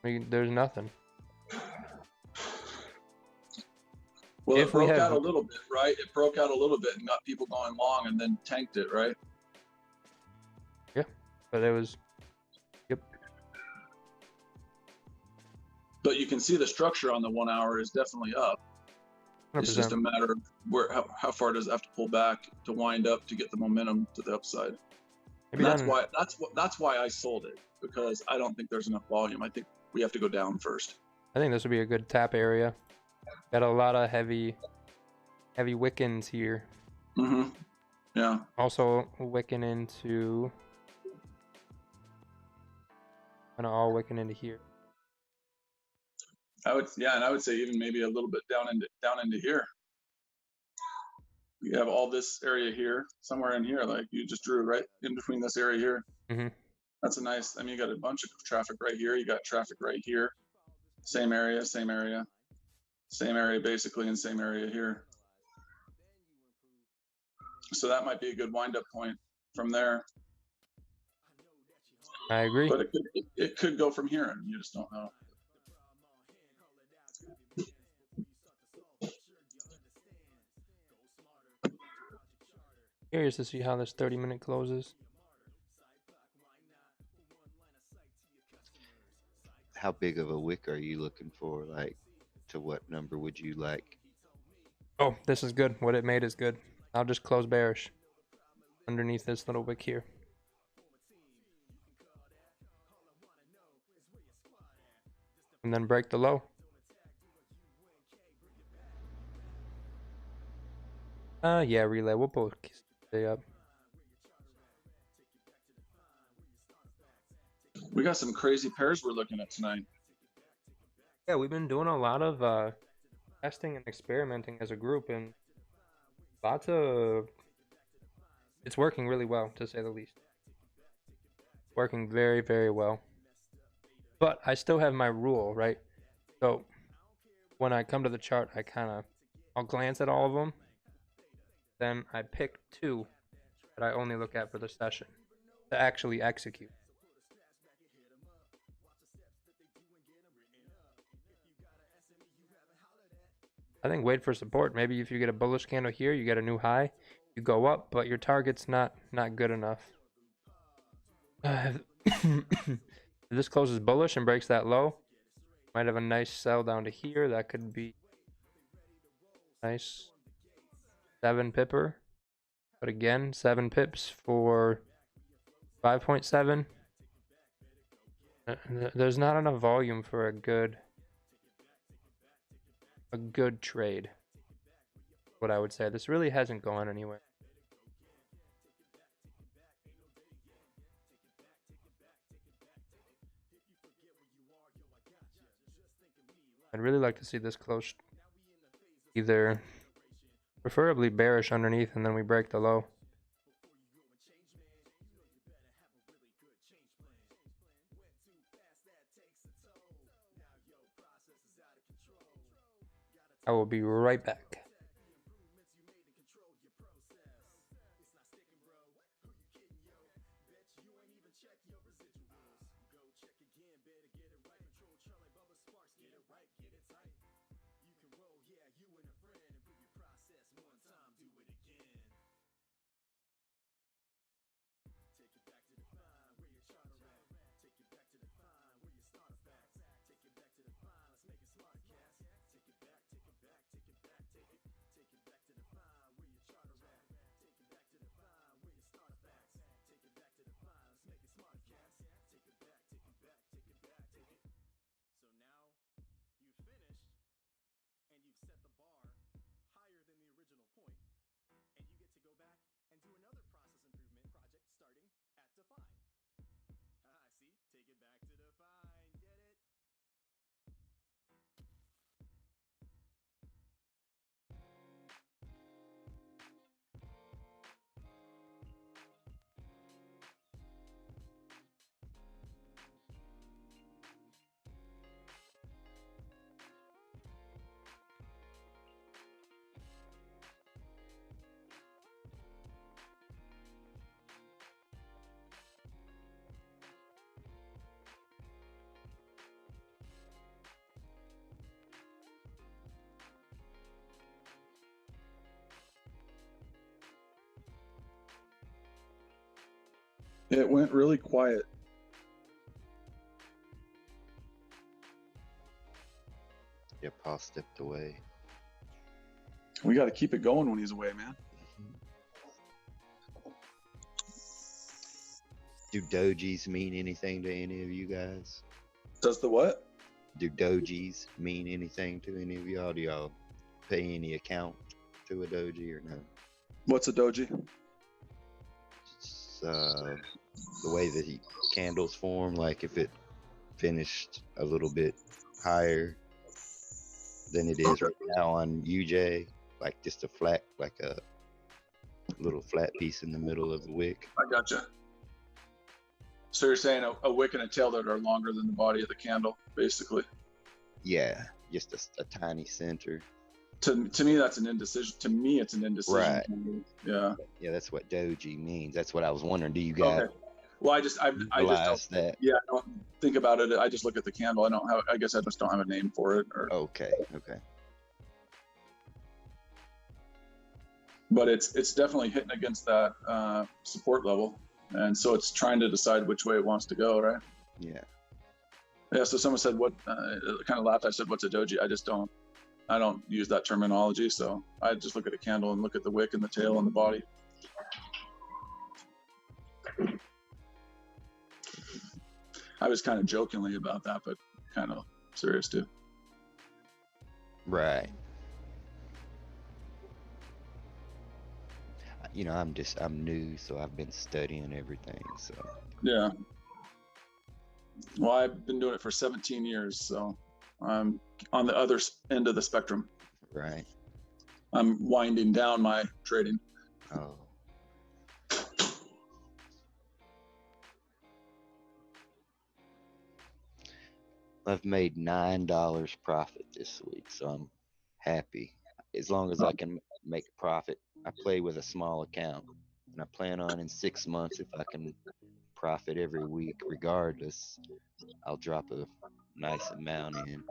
[SPEAKER 2] There's nothing.
[SPEAKER 8] Well, it broke out a little bit, right? It broke out a little bit and got people going long and then tanked it, right?
[SPEAKER 2] Yeah, but it was, yep.
[SPEAKER 8] But you can see the structure on the 1 hour is definitely up. 100%. It's just a matter of how far does it have to pull back to wind up to get the momentum to the upside. And that's why I sold it, because I don't think there's enough volume. I think we have to go down first.
[SPEAKER 2] I think this would be a good tap area. Got a lot of heavy wickens here.
[SPEAKER 8] Mm-hmm. Yeah.
[SPEAKER 2] Also wicking into, kind of all wicking into here.
[SPEAKER 8] I would say even maybe a little bit down into here. You have all this area here, somewhere in here, like you just drew right in between this area here.
[SPEAKER 2] Mm-hmm.
[SPEAKER 8] That's a nice. I mean, you got a bunch of traffic right here. You got traffic right here. Same area, basically, and same area here. So that might be a good wind-up point from there.
[SPEAKER 2] I agree.
[SPEAKER 8] But it could go from here, and you just don't know.
[SPEAKER 2] Curious to see how this 30-minute closes.
[SPEAKER 4] How big of a wick are you looking for? Like, to what number would you like?
[SPEAKER 2] Oh, this is good. What it made is good. I'll just close bearish underneath this little wick here. And then break the low. Yeah, relay. We'll both stay up.
[SPEAKER 8] We got some crazy pairs we're looking at tonight.
[SPEAKER 2] Yeah, we've been doing a lot of testing and experimenting as a group, and lots of... It's working really well, to say the least. Working very, very well. But I still have my rule, right? So when I come to the chart, I'll glance at all of them. Then I pick two that I only look at for the session to actually execute. I think wait for support. Maybe if you get a bullish candle here, you get a new high, you go up, but your target's not good enough. If this closes bullish and breaks that low, might have a nice sell down to here. That could be nice. 7 pipper. But again, 7 pips for 5.7. There's not enough volume for a good trade. What I would say. This really hasn't gone anywhere. I'd really like to see this close, either preferably bearish underneath, and then we break the low. I will be right back.
[SPEAKER 8] It went really quiet.
[SPEAKER 4] Yeah, Paul stepped away.
[SPEAKER 8] We got to keep it going when he's away, man.
[SPEAKER 4] Do dojis mean anything to any of you guys?
[SPEAKER 8] Does the what?
[SPEAKER 4] Do dojis mean anything to any of y'all? Do y'all pay any account to a doji or no?
[SPEAKER 8] What's a doji?
[SPEAKER 4] It's, the way that the candles form, like if it finished a little bit higher than it is right now on UJ, like just a flat, like a little flat piece in the middle of the wick.
[SPEAKER 8] I gotcha. So you're saying a wick and a tail that are longer than the body of the candle, basically.
[SPEAKER 4] Yeah, just a tiny center.
[SPEAKER 8] To me, that's an indecision. To me, it's an indecision.
[SPEAKER 4] Right.
[SPEAKER 8] Yeah.
[SPEAKER 4] Yeah, that's what doji means. That's what I was wondering. Do you guys?
[SPEAKER 8] Okay. Well, I just
[SPEAKER 4] realize
[SPEAKER 8] don't,
[SPEAKER 4] that?
[SPEAKER 8] Yeah, I don't think about it. I just look at the candle. I guess I just don't have a name for it. Or.
[SPEAKER 4] Okay.
[SPEAKER 8] But it's definitely hitting against that support level, and so it's trying to decide which way it wants to go, right?
[SPEAKER 4] Yeah.
[SPEAKER 8] Yeah. So someone said, "What?" Kind of laughed. I said, "What's a doji?" I don't use that terminology, so I just look at a candle and look at the wick and the tail and the body. I was kind of jokingly about that, but kind of serious too.
[SPEAKER 4] Right. I'm new, so I've been studying everything. So.
[SPEAKER 8] Yeah. Well, I've been doing it for 17 years, so I'm on the other end of the spectrum.
[SPEAKER 4] Right.
[SPEAKER 8] I'm winding down my trading.
[SPEAKER 4] Oh. I've made $9 profit this week, so I'm happy. As long as I can make a profit, I play with a small account, and I plan on in 6 months, if I can profit every week, regardless, I'll drop a nice amount in.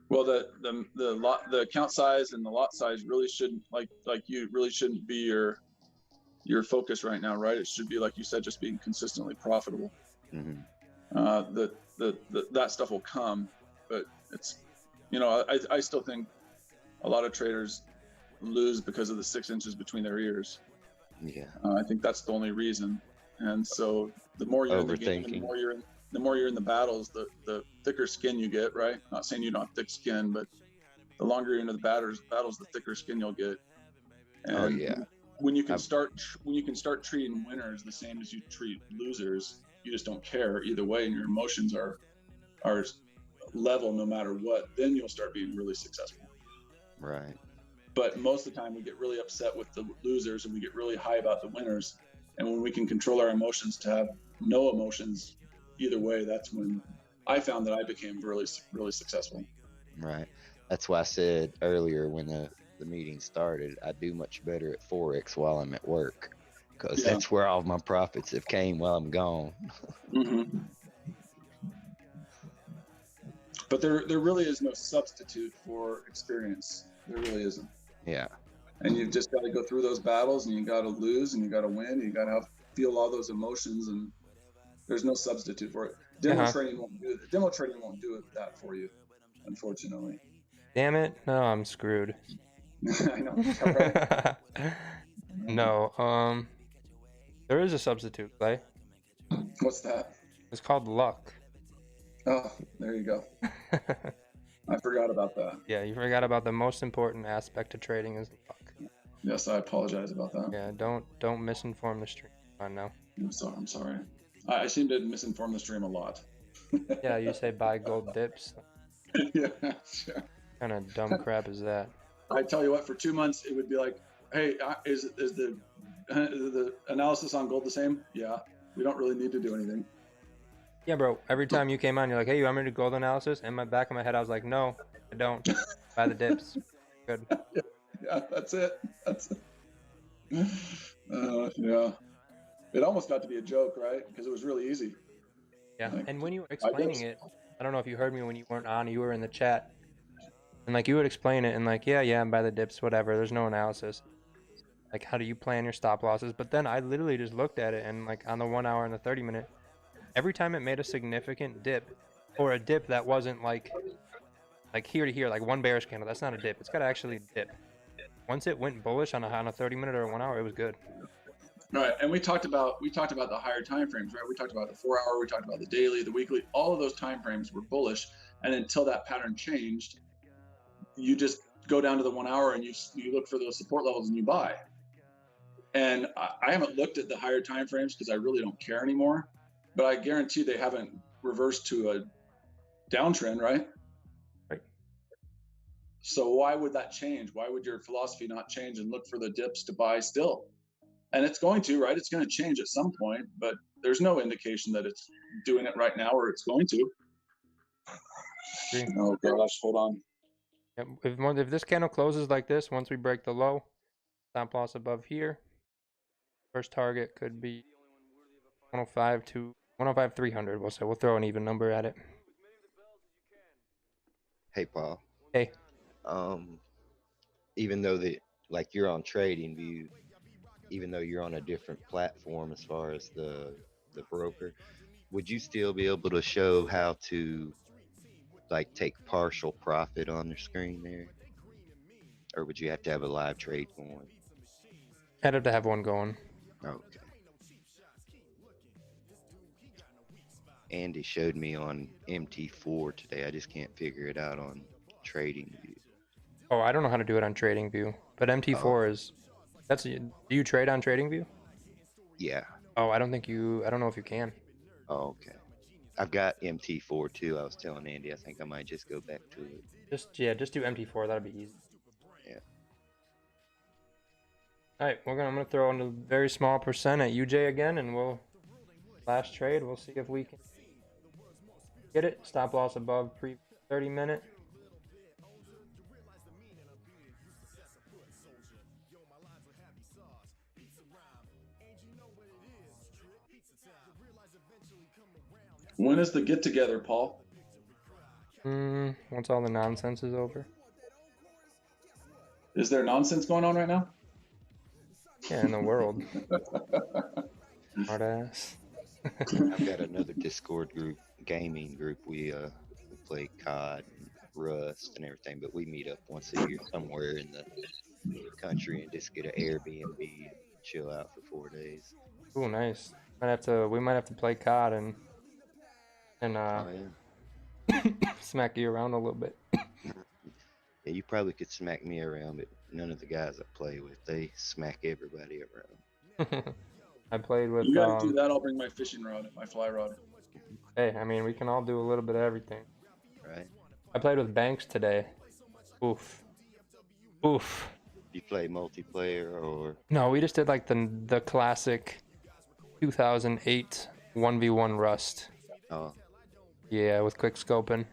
[SPEAKER 8] Well, the account size and the lot size really shouldn't you really shouldn't be your focus right now, right? It should be, like you said, just being consistently profitable.
[SPEAKER 4] Mm-hmm.
[SPEAKER 8] That stuff will come, but it's, I still think a lot of traders lose because of the 6 inches between their ears.
[SPEAKER 4] Yeah.
[SPEAKER 8] I think that's the only reason. And so the more you're in the game, the more you're in the battles, the thicker skin you get, right? Not saying you don't have thick skin, but the longer you're into the battles, the thicker skin you'll get. And
[SPEAKER 4] oh yeah.
[SPEAKER 8] When you can start treating winners the same as you treat losers, you just don't care either way, and your emotions are level no matter what. Then you'll start being really successful.
[SPEAKER 4] Right.
[SPEAKER 8] But most of the time, we get really upset with the losers, and we get really high about the winners. And when we can control our emotions to have no emotions either way, that's when I found that I became really, really successful.
[SPEAKER 4] Right. That's why I said earlier when the meeting started, I do much better at FOREX while I'm at work, because that's where all my profits have came while I'm gone.
[SPEAKER 8] Mm-hmm. But there really is no substitute for experience. There really isn't.
[SPEAKER 4] Yeah.
[SPEAKER 8] And you've just got to go through those battles, and you got to lose, and you got to win, and you got to feel all those emotions, and there's no substitute for it. Demo trading won't do it. Demo trading won't do that for you, unfortunately.
[SPEAKER 2] Damn it! No, I'm screwed.
[SPEAKER 8] I know. Right?
[SPEAKER 2] No. There is a substitute, Clay.
[SPEAKER 8] What's that?
[SPEAKER 2] It's called luck.
[SPEAKER 8] Oh, there you go. I forgot about that.
[SPEAKER 2] Yeah, you forgot about the most important aspect to trading is luck.
[SPEAKER 8] Yes, I apologize about that.
[SPEAKER 2] Yeah, don't misinform the stream. I know.
[SPEAKER 8] I'm sorry. I seem to misinform the stream a lot.
[SPEAKER 2] Yeah, you say buy gold dips.
[SPEAKER 8] Yeah, sure.
[SPEAKER 2] What kind of dumb crap is that?
[SPEAKER 8] I tell you what, for 2 months it would be like, hey, is the analysis on gold the same? Yeah, we don't really need to do anything.
[SPEAKER 2] Yeah, bro. Every time you came on, you're like, hey, you want me to do gold analysis? In my back of my head, I was like, no, I don't. Buy the dips. Good.
[SPEAKER 8] Yeah, that's it. Yeah. It almost got to be a joke, right? Because it was really easy.
[SPEAKER 2] Yeah, and when you were explaining it, I don't know if you heard me when you weren't on, you were in the chat. And like you would explain it and like, yeah, buy the dips, whatever. There's no analysis. Like, how do you plan your stop losses? But then I literally just looked at it, and like on the 1 hour and the 30-minute, every time it made a significant dip, or a dip that wasn't like here to here, like one bearish candle, that's not a dip. It's got to actually dip. Once it went bullish on a 30-minute or a 1 hour, it was good.
[SPEAKER 8] Right, and we talked about the higher time frames, right? We talked about the 4 hour, we talked about the daily, the weekly. All of those time frames were bullish, and until that pattern changed, you just go down to the 1 hour and you look for those support levels and you buy. And I haven't looked at the higher time frames because I really don't care anymore, but I guarantee they haven't reversed to a downtrend, right?
[SPEAKER 2] Right.
[SPEAKER 8] So why would that change? Why would your philosophy not change and look for the dips to buy still? And it's going to, right? It's going to change at some point, but there's no indication that it's doing it right now or it's going to. Oh gosh, hold on.
[SPEAKER 2] Yep. If this candle closes like this, once we break the low, stop loss above here, first target could be 105 to 105 300. We'll say we'll throw an even number at it.
[SPEAKER 4] Hey, Paul.
[SPEAKER 2] Hey.
[SPEAKER 4] Even though like you're on TradingView, even though you're on a different platform as far as the broker, would you still be able to show how to like take partial profit on the screen there, or would you have to have a live trade going?
[SPEAKER 2] I'd have to have one going.
[SPEAKER 4] Okay. Andy showed me on MT4 today. I just can't figure it out on TradingView.
[SPEAKER 2] Oh, I don't know how to do it on TradingView, but MT4 is. Do you trade on TradingView?
[SPEAKER 4] Yeah.
[SPEAKER 2] Oh, I don't know if you can.
[SPEAKER 4] Oh, okay. I've got MT4 too. I was telling Andy, I think I might just go back to it.
[SPEAKER 2] Just do MT4. That'll be easy.
[SPEAKER 4] Yeah.
[SPEAKER 2] All right, I'm gonna throw in a very small percent at UJ again, and last trade. We'll see if we can get it. Stop loss above pre 30-minute.
[SPEAKER 8] When is the get together, Paul?
[SPEAKER 2] Once all the nonsense is over.
[SPEAKER 8] Is there nonsense going on right now?
[SPEAKER 2] Yeah, in the world. Smart ass.
[SPEAKER 4] I've got another Discord group, gaming group. We play COD and Rust and everything, but we meet up once a year somewhere in the country and just get an Airbnb and chill out for 4 days.
[SPEAKER 2] Ooh, nice. We might have to play COD and smack you around a little bit.
[SPEAKER 4] Yeah, you probably could smack me around, but none of the guys I play with, they smack everybody around.
[SPEAKER 2] I played with.
[SPEAKER 8] You gotta do that. I'll bring my fishing rod, my fly rod.
[SPEAKER 2] Hey, I mean, we can all do a little bit of everything.
[SPEAKER 4] Right.
[SPEAKER 2] I played with Banks today. Oof.
[SPEAKER 4] You play multiplayer or?
[SPEAKER 2] No, we just did like the classic 2008 1v1 Rust.
[SPEAKER 4] Oh.
[SPEAKER 2] Yeah, with quick scoping.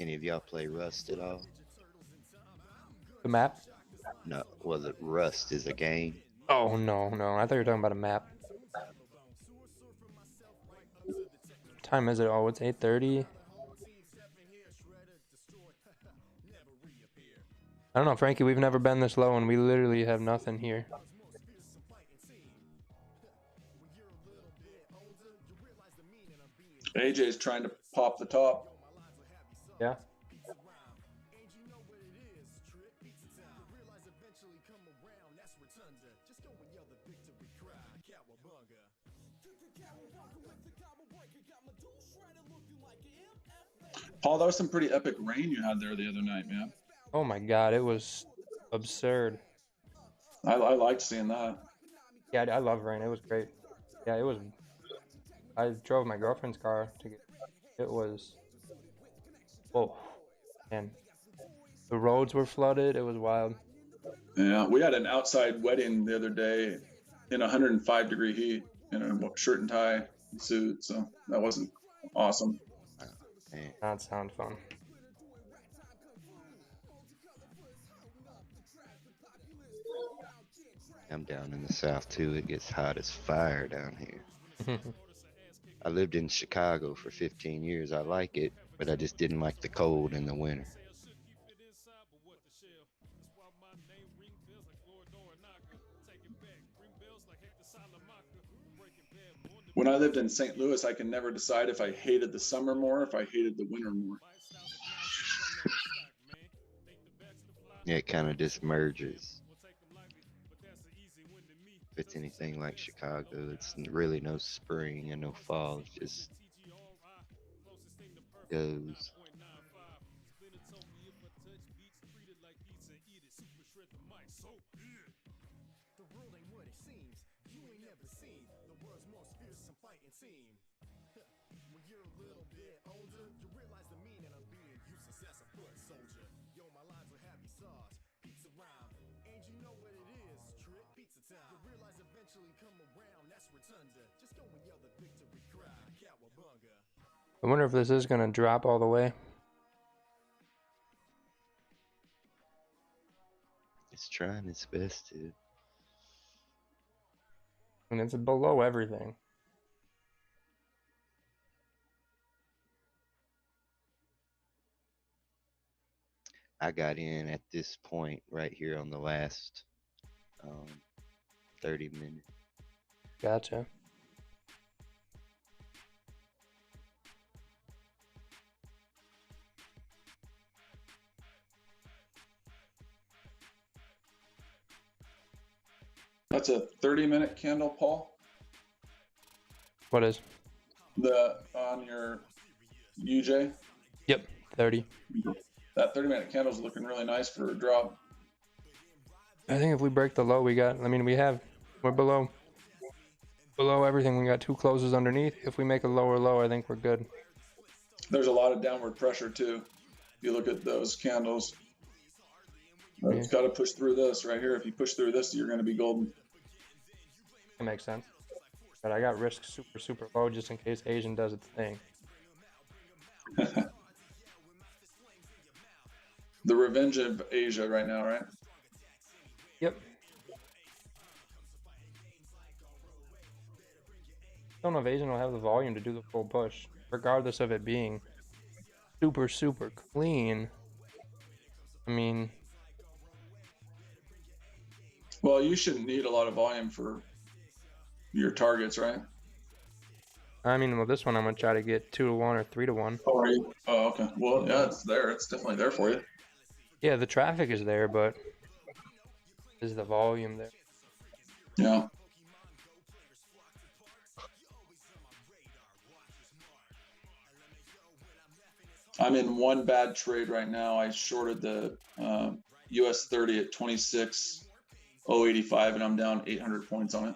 [SPEAKER 4] Any of y'all play Rust at all?
[SPEAKER 2] The map?
[SPEAKER 4] No. Well, the Rust is a game.
[SPEAKER 2] Oh, no. I thought you were talking about a map. What time is it? Oh, it's 8:30. I don't know, Frankie. We've never been this low, and we literally have nothing here.
[SPEAKER 8] AJ's trying to pop the top.
[SPEAKER 2] Yeah.
[SPEAKER 8] Paul, that was some pretty epic rain you had there the other night, man.
[SPEAKER 2] Oh my God, it was absurd.
[SPEAKER 8] I liked seeing that.
[SPEAKER 2] Yeah, I love rain. It was great. Yeah, it was. I drove my girlfriend's car to get. It was. Whoa, man. The roads were flooded. It was wild.
[SPEAKER 8] Yeah, we had an outside wedding the other day in 105-degree heat in a shirt and tie suit, so that wasn't awesome.
[SPEAKER 2] That sounds fun.
[SPEAKER 4] I'm down in the south too. It gets hot as fire down here. I lived in Chicago for 15 years. I like it, but I just didn't like the cold in the winter.
[SPEAKER 8] When I lived in St. Louis, I can never decide if I hated the summer more, if I hated the winter more.
[SPEAKER 4] Yeah, it kind of just merges. If it's anything like Chicago, it's really no spring and no fall. It's just goes.
[SPEAKER 2] I wonder if this is going to drop all the way.
[SPEAKER 4] It's trying its best to.
[SPEAKER 2] And it's below everything.
[SPEAKER 4] I got in at this point right here on the last 30 minutes.
[SPEAKER 2] Gotcha.
[SPEAKER 8] That's a 30-minute candle, Paul.
[SPEAKER 2] What is?
[SPEAKER 8] The on your UJ.
[SPEAKER 2] Yep, 30.
[SPEAKER 8] That 30-minute candle's looking really nice for a drop.
[SPEAKER 2] I think if we break the low we got, I mean, we're below everything. We got 2 closes underneath. If we make a lower low, I think we're good.
[SPEAKER 8] There's a lot of downward pressure too. If you look at those candles, it's got to push through this right here. If you push through this, you're going to be golden.
[SPEAKER 2] That makes sense. But I got risk super, super low just in case Asian does its thing.
[SPEAKER 8] The revenge of Asia right now, right?
[SPEAKER 2] Yep. Don't know if Asian will have the volume to do the full push, regardless of it being super, super clean. I mean...
[SPEAKER 8] Well, you shouldn't need a lot of volume for your targets, right?
[SPEAKER 2] I mean, well, this one I'm going to try to get 2 to 1 or 3 to 1.
[SPEAKER 8] Oh, are you? Oh, okay. Well, yeah, it's there. It's definitely there for you.
[SPEAKER 2] Yeah, the traffic is there, but is the volume there?
[SPEAKER 8] Yeah. I'm in one bad trade right now. I shorted the US 30 at 26.085 and I'm down 800 points on it.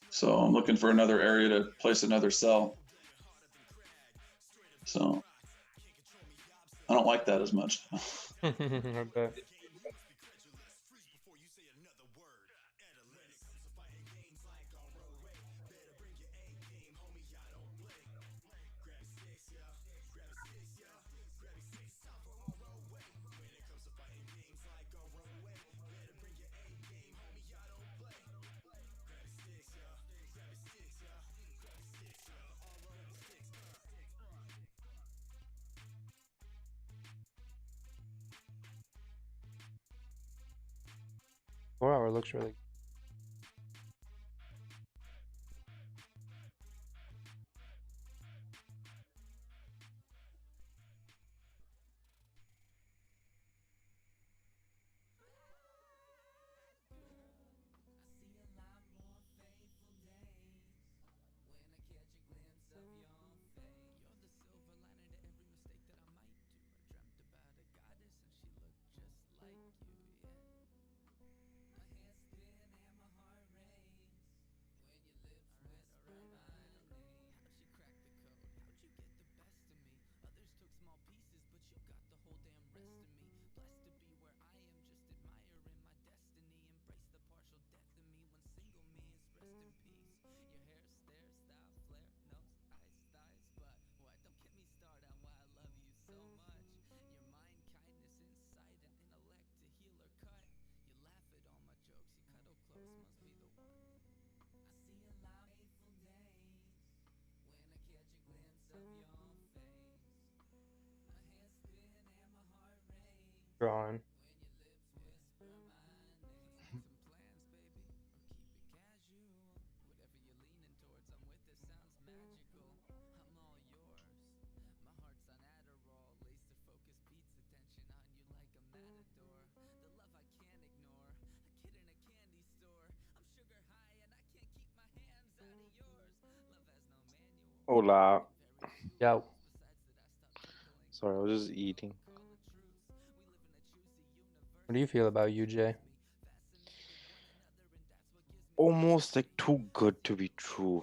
[SPEAKER 8] So I'm looking for another area to place another sell. So I don't like that as much.
[SPEAKER 2] I bet. Wow, it looks really good. Drawing.
[SPEAKER 6] Hola.
[SPEAKER 2] Yo.
[SPEAKER 6] Sorry, I was just eating.
[SPEAKER 2] What do you feel about UJ?
[SPEAKER 6] Almost like too good to be true.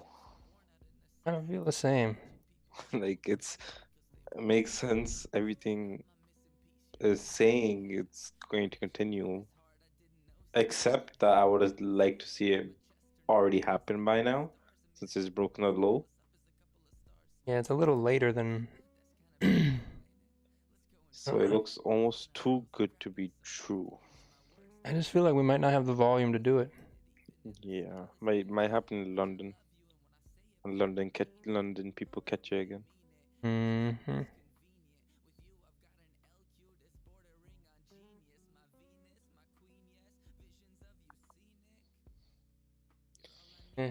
[SPEAKER 2] I don't feel the same.
[SPEAKER 6] Like it makes sense. Everything is saying it's going to continue. Except that I would have liked to see it already happen by now, since it's broken a low.
[SPEAKER 2] Yeah, it's a little later than.
[SPEAKER 6] So it looks almost too good to be true.
[SPEAKER 2] I just feel like we might not have the volume to do it.
[SPEAKER 6] Yeah, might happen in London. London people catch you again.
[SPEAKER 2] Mm-hmm.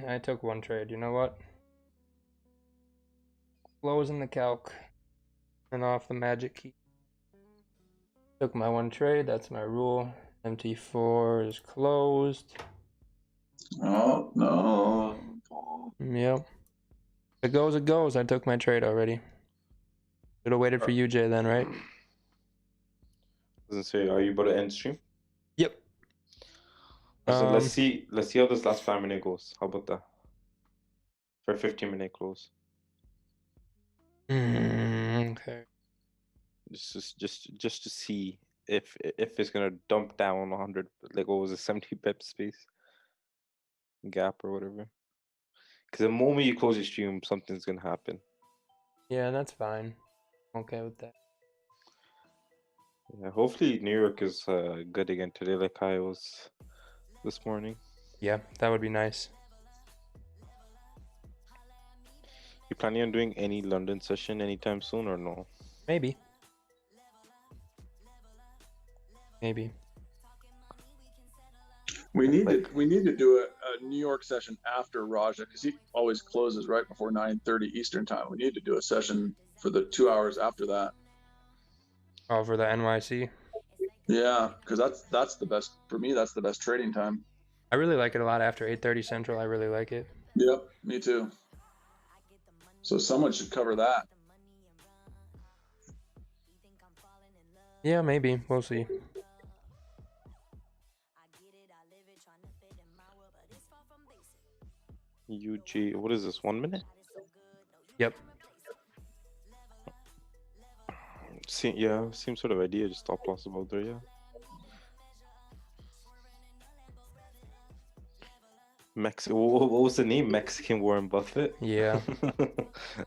[SPEAKER 2] I took one trade. You know what? Closing the calc and off the magic key. Took my one trade. That's my rule. MT4 is closed.
[SPEAKER 8] Oh no, Paul.
[SPEAKER 2] Yep. If it goes, it goes. I took my trade already. Should have waited for UJ then, right?
[SPEAKER 6] Doesn't say, are you about to end stream?
[SPEAKER 2] Yep.
[SPEAKER 6] So let's see how this last 5 minute goes. How about that? For a 15-minute close.
[SPEAKER 2] Okay.
[SPEAKER 6] Just to see if it's gonna dump down 100, like what was it, 70 pips space gap or whatever. Because the moment you close your stream, something's gonna happen.
[SPEAKER 2] Yeah, that's fine. Okay with that.
[SPEAKER 6] Yeah, hopefully New York is good again today, like I was this morning.
[SPEAKER 2] Yeah, that would be nice.
[SPEAKER 6] You planning on doing any London session anytime soon or no?
[SPEAKER 2] Maybe.
[SPEAKER 8] We need to do a New York session after Raja because he always closes right before 9:30 Eastern time. We need to do a session for the 2 hours after that.
[SPEAKER 2] Oh, for the NYC?
[SPEAKER 8] Yeah, because that's the best for me. That's the best trading time.
[SPEAKER 2] I really like it a lot after 8:30 Central. I really like it.
[SPEAKER 8] Yep, me too. So someone should cover that.
[SPEAKER 2] Yeah, maybe. We'll see.
[SPEAKER 6] UG, what is this, 1 minute?
[SPEAKER 2] Yep.
[SPEAKER 6] Yeah, same sort of idea, just stop loss about there, yeah. What was the name? Mexican Warren Buffett?
[SPEAKER 2] Yeah.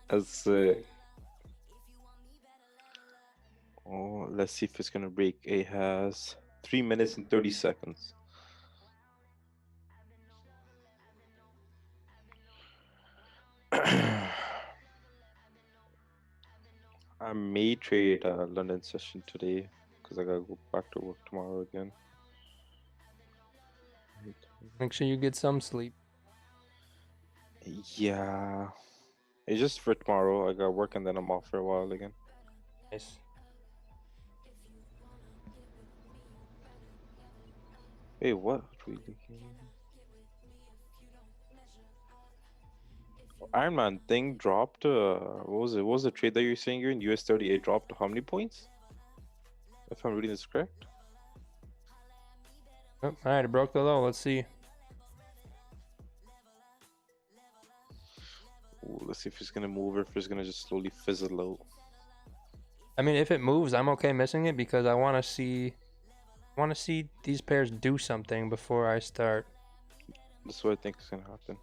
[SPEAKER 6] That's oh, let's see if it's gonna break. It has 3 minutes and 30 seconds. I may trade a London session today because I gotta go back to work tomorrow again.
[SPEAKER 2] Make sure you get some sleep.
[SPEAKER 6] Yeah, it's just for tomorrow. I got work and then I'm off for a while again.
[SPEAKER 2] Nice.
[SPEAKER 6] Hey, what? Iron Man thing dropped. What was it? What was the trade that you're saying you're in? US30. It dropped how many points? If I'm reading this correct.
[SPEAKER 2] Oh, all right, it broke the low. Let's see.
[SPEAKER 6] Ooh, let's see if it's gonna move or if it's gonna just slowly fizzle out.
[SPEAKER 2] I mean, if it moves, I'm okay missing it because I want to see these pairs do something before I start.
[SPEAKER 6] That's what I think is gonna happen.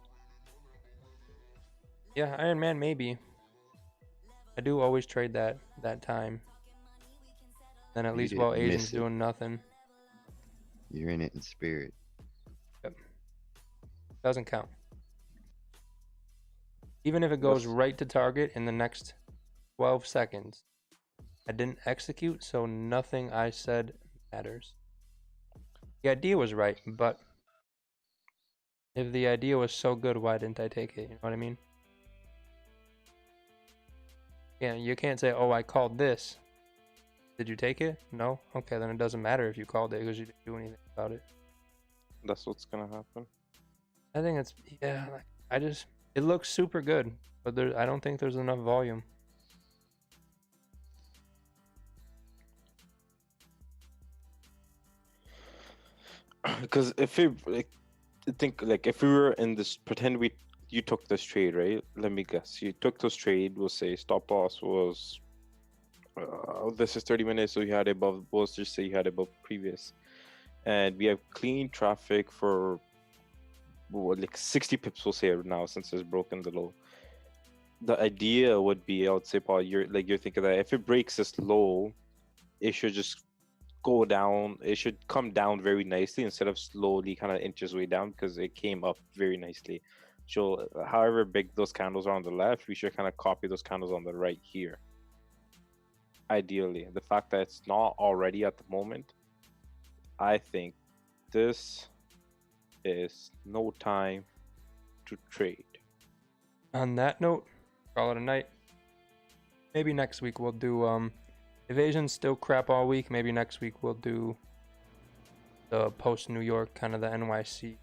[SPEAKER 2] Yeah, Iron Man maybe. I do always trade that time. Then at least while Asian's doing nothing.
[SPEAKER 4] You're in it in spirit.
[SPEAKER 2] Yep. Doesn't count. Even if it goes right to target in the next 12 seconds, I didn't execute, so nothing I said matters. The idea was right, but if the idea was so good, why didn't I take it? You know what I mean? Yeah, you can't say, oh, I called this. Did you take it? No? Okay, then it doesn't matter if you called it because you didn't do anything about it.
[SPEAKER 6] That's what's gonna happen.
[SPEAKER 2] I think it's, yeah, I just, It looks super good, but I don't think there's enough volume.
[SPEAKER 6] Because if we like, think like if we were in this, pretend you took this trade, right? Let me guess. You took this trade. We'll say stop loss was. This is 30 minutes, so you had above. Let's just say you had above previous, and we have clean traffic for like 60 pips. We'll say now since it's broken the low. The idea would be, I would say, Paul, you're thinking that if it breaks this low, it should just go down. It should come down very nicely instead of slowly kind of inch its way down, because it came up very nicely. So however big those candles are on the left, we should kind of copy those candles on the right here. Ideally, the fact that it's not already at the moment, I think this is no time to trade.
[SPEAKER 2] On that note, call it a night. Maybe next week we'll do Evasion's still crap all week. Maybe next week we'll do the post New York, kind of the NYC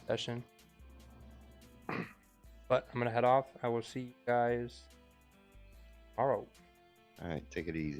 [SPEAKER 2] session. But I'm gonna head off. I will see you guys tomorrow.
[SPEAKER 4] All right, take it easy.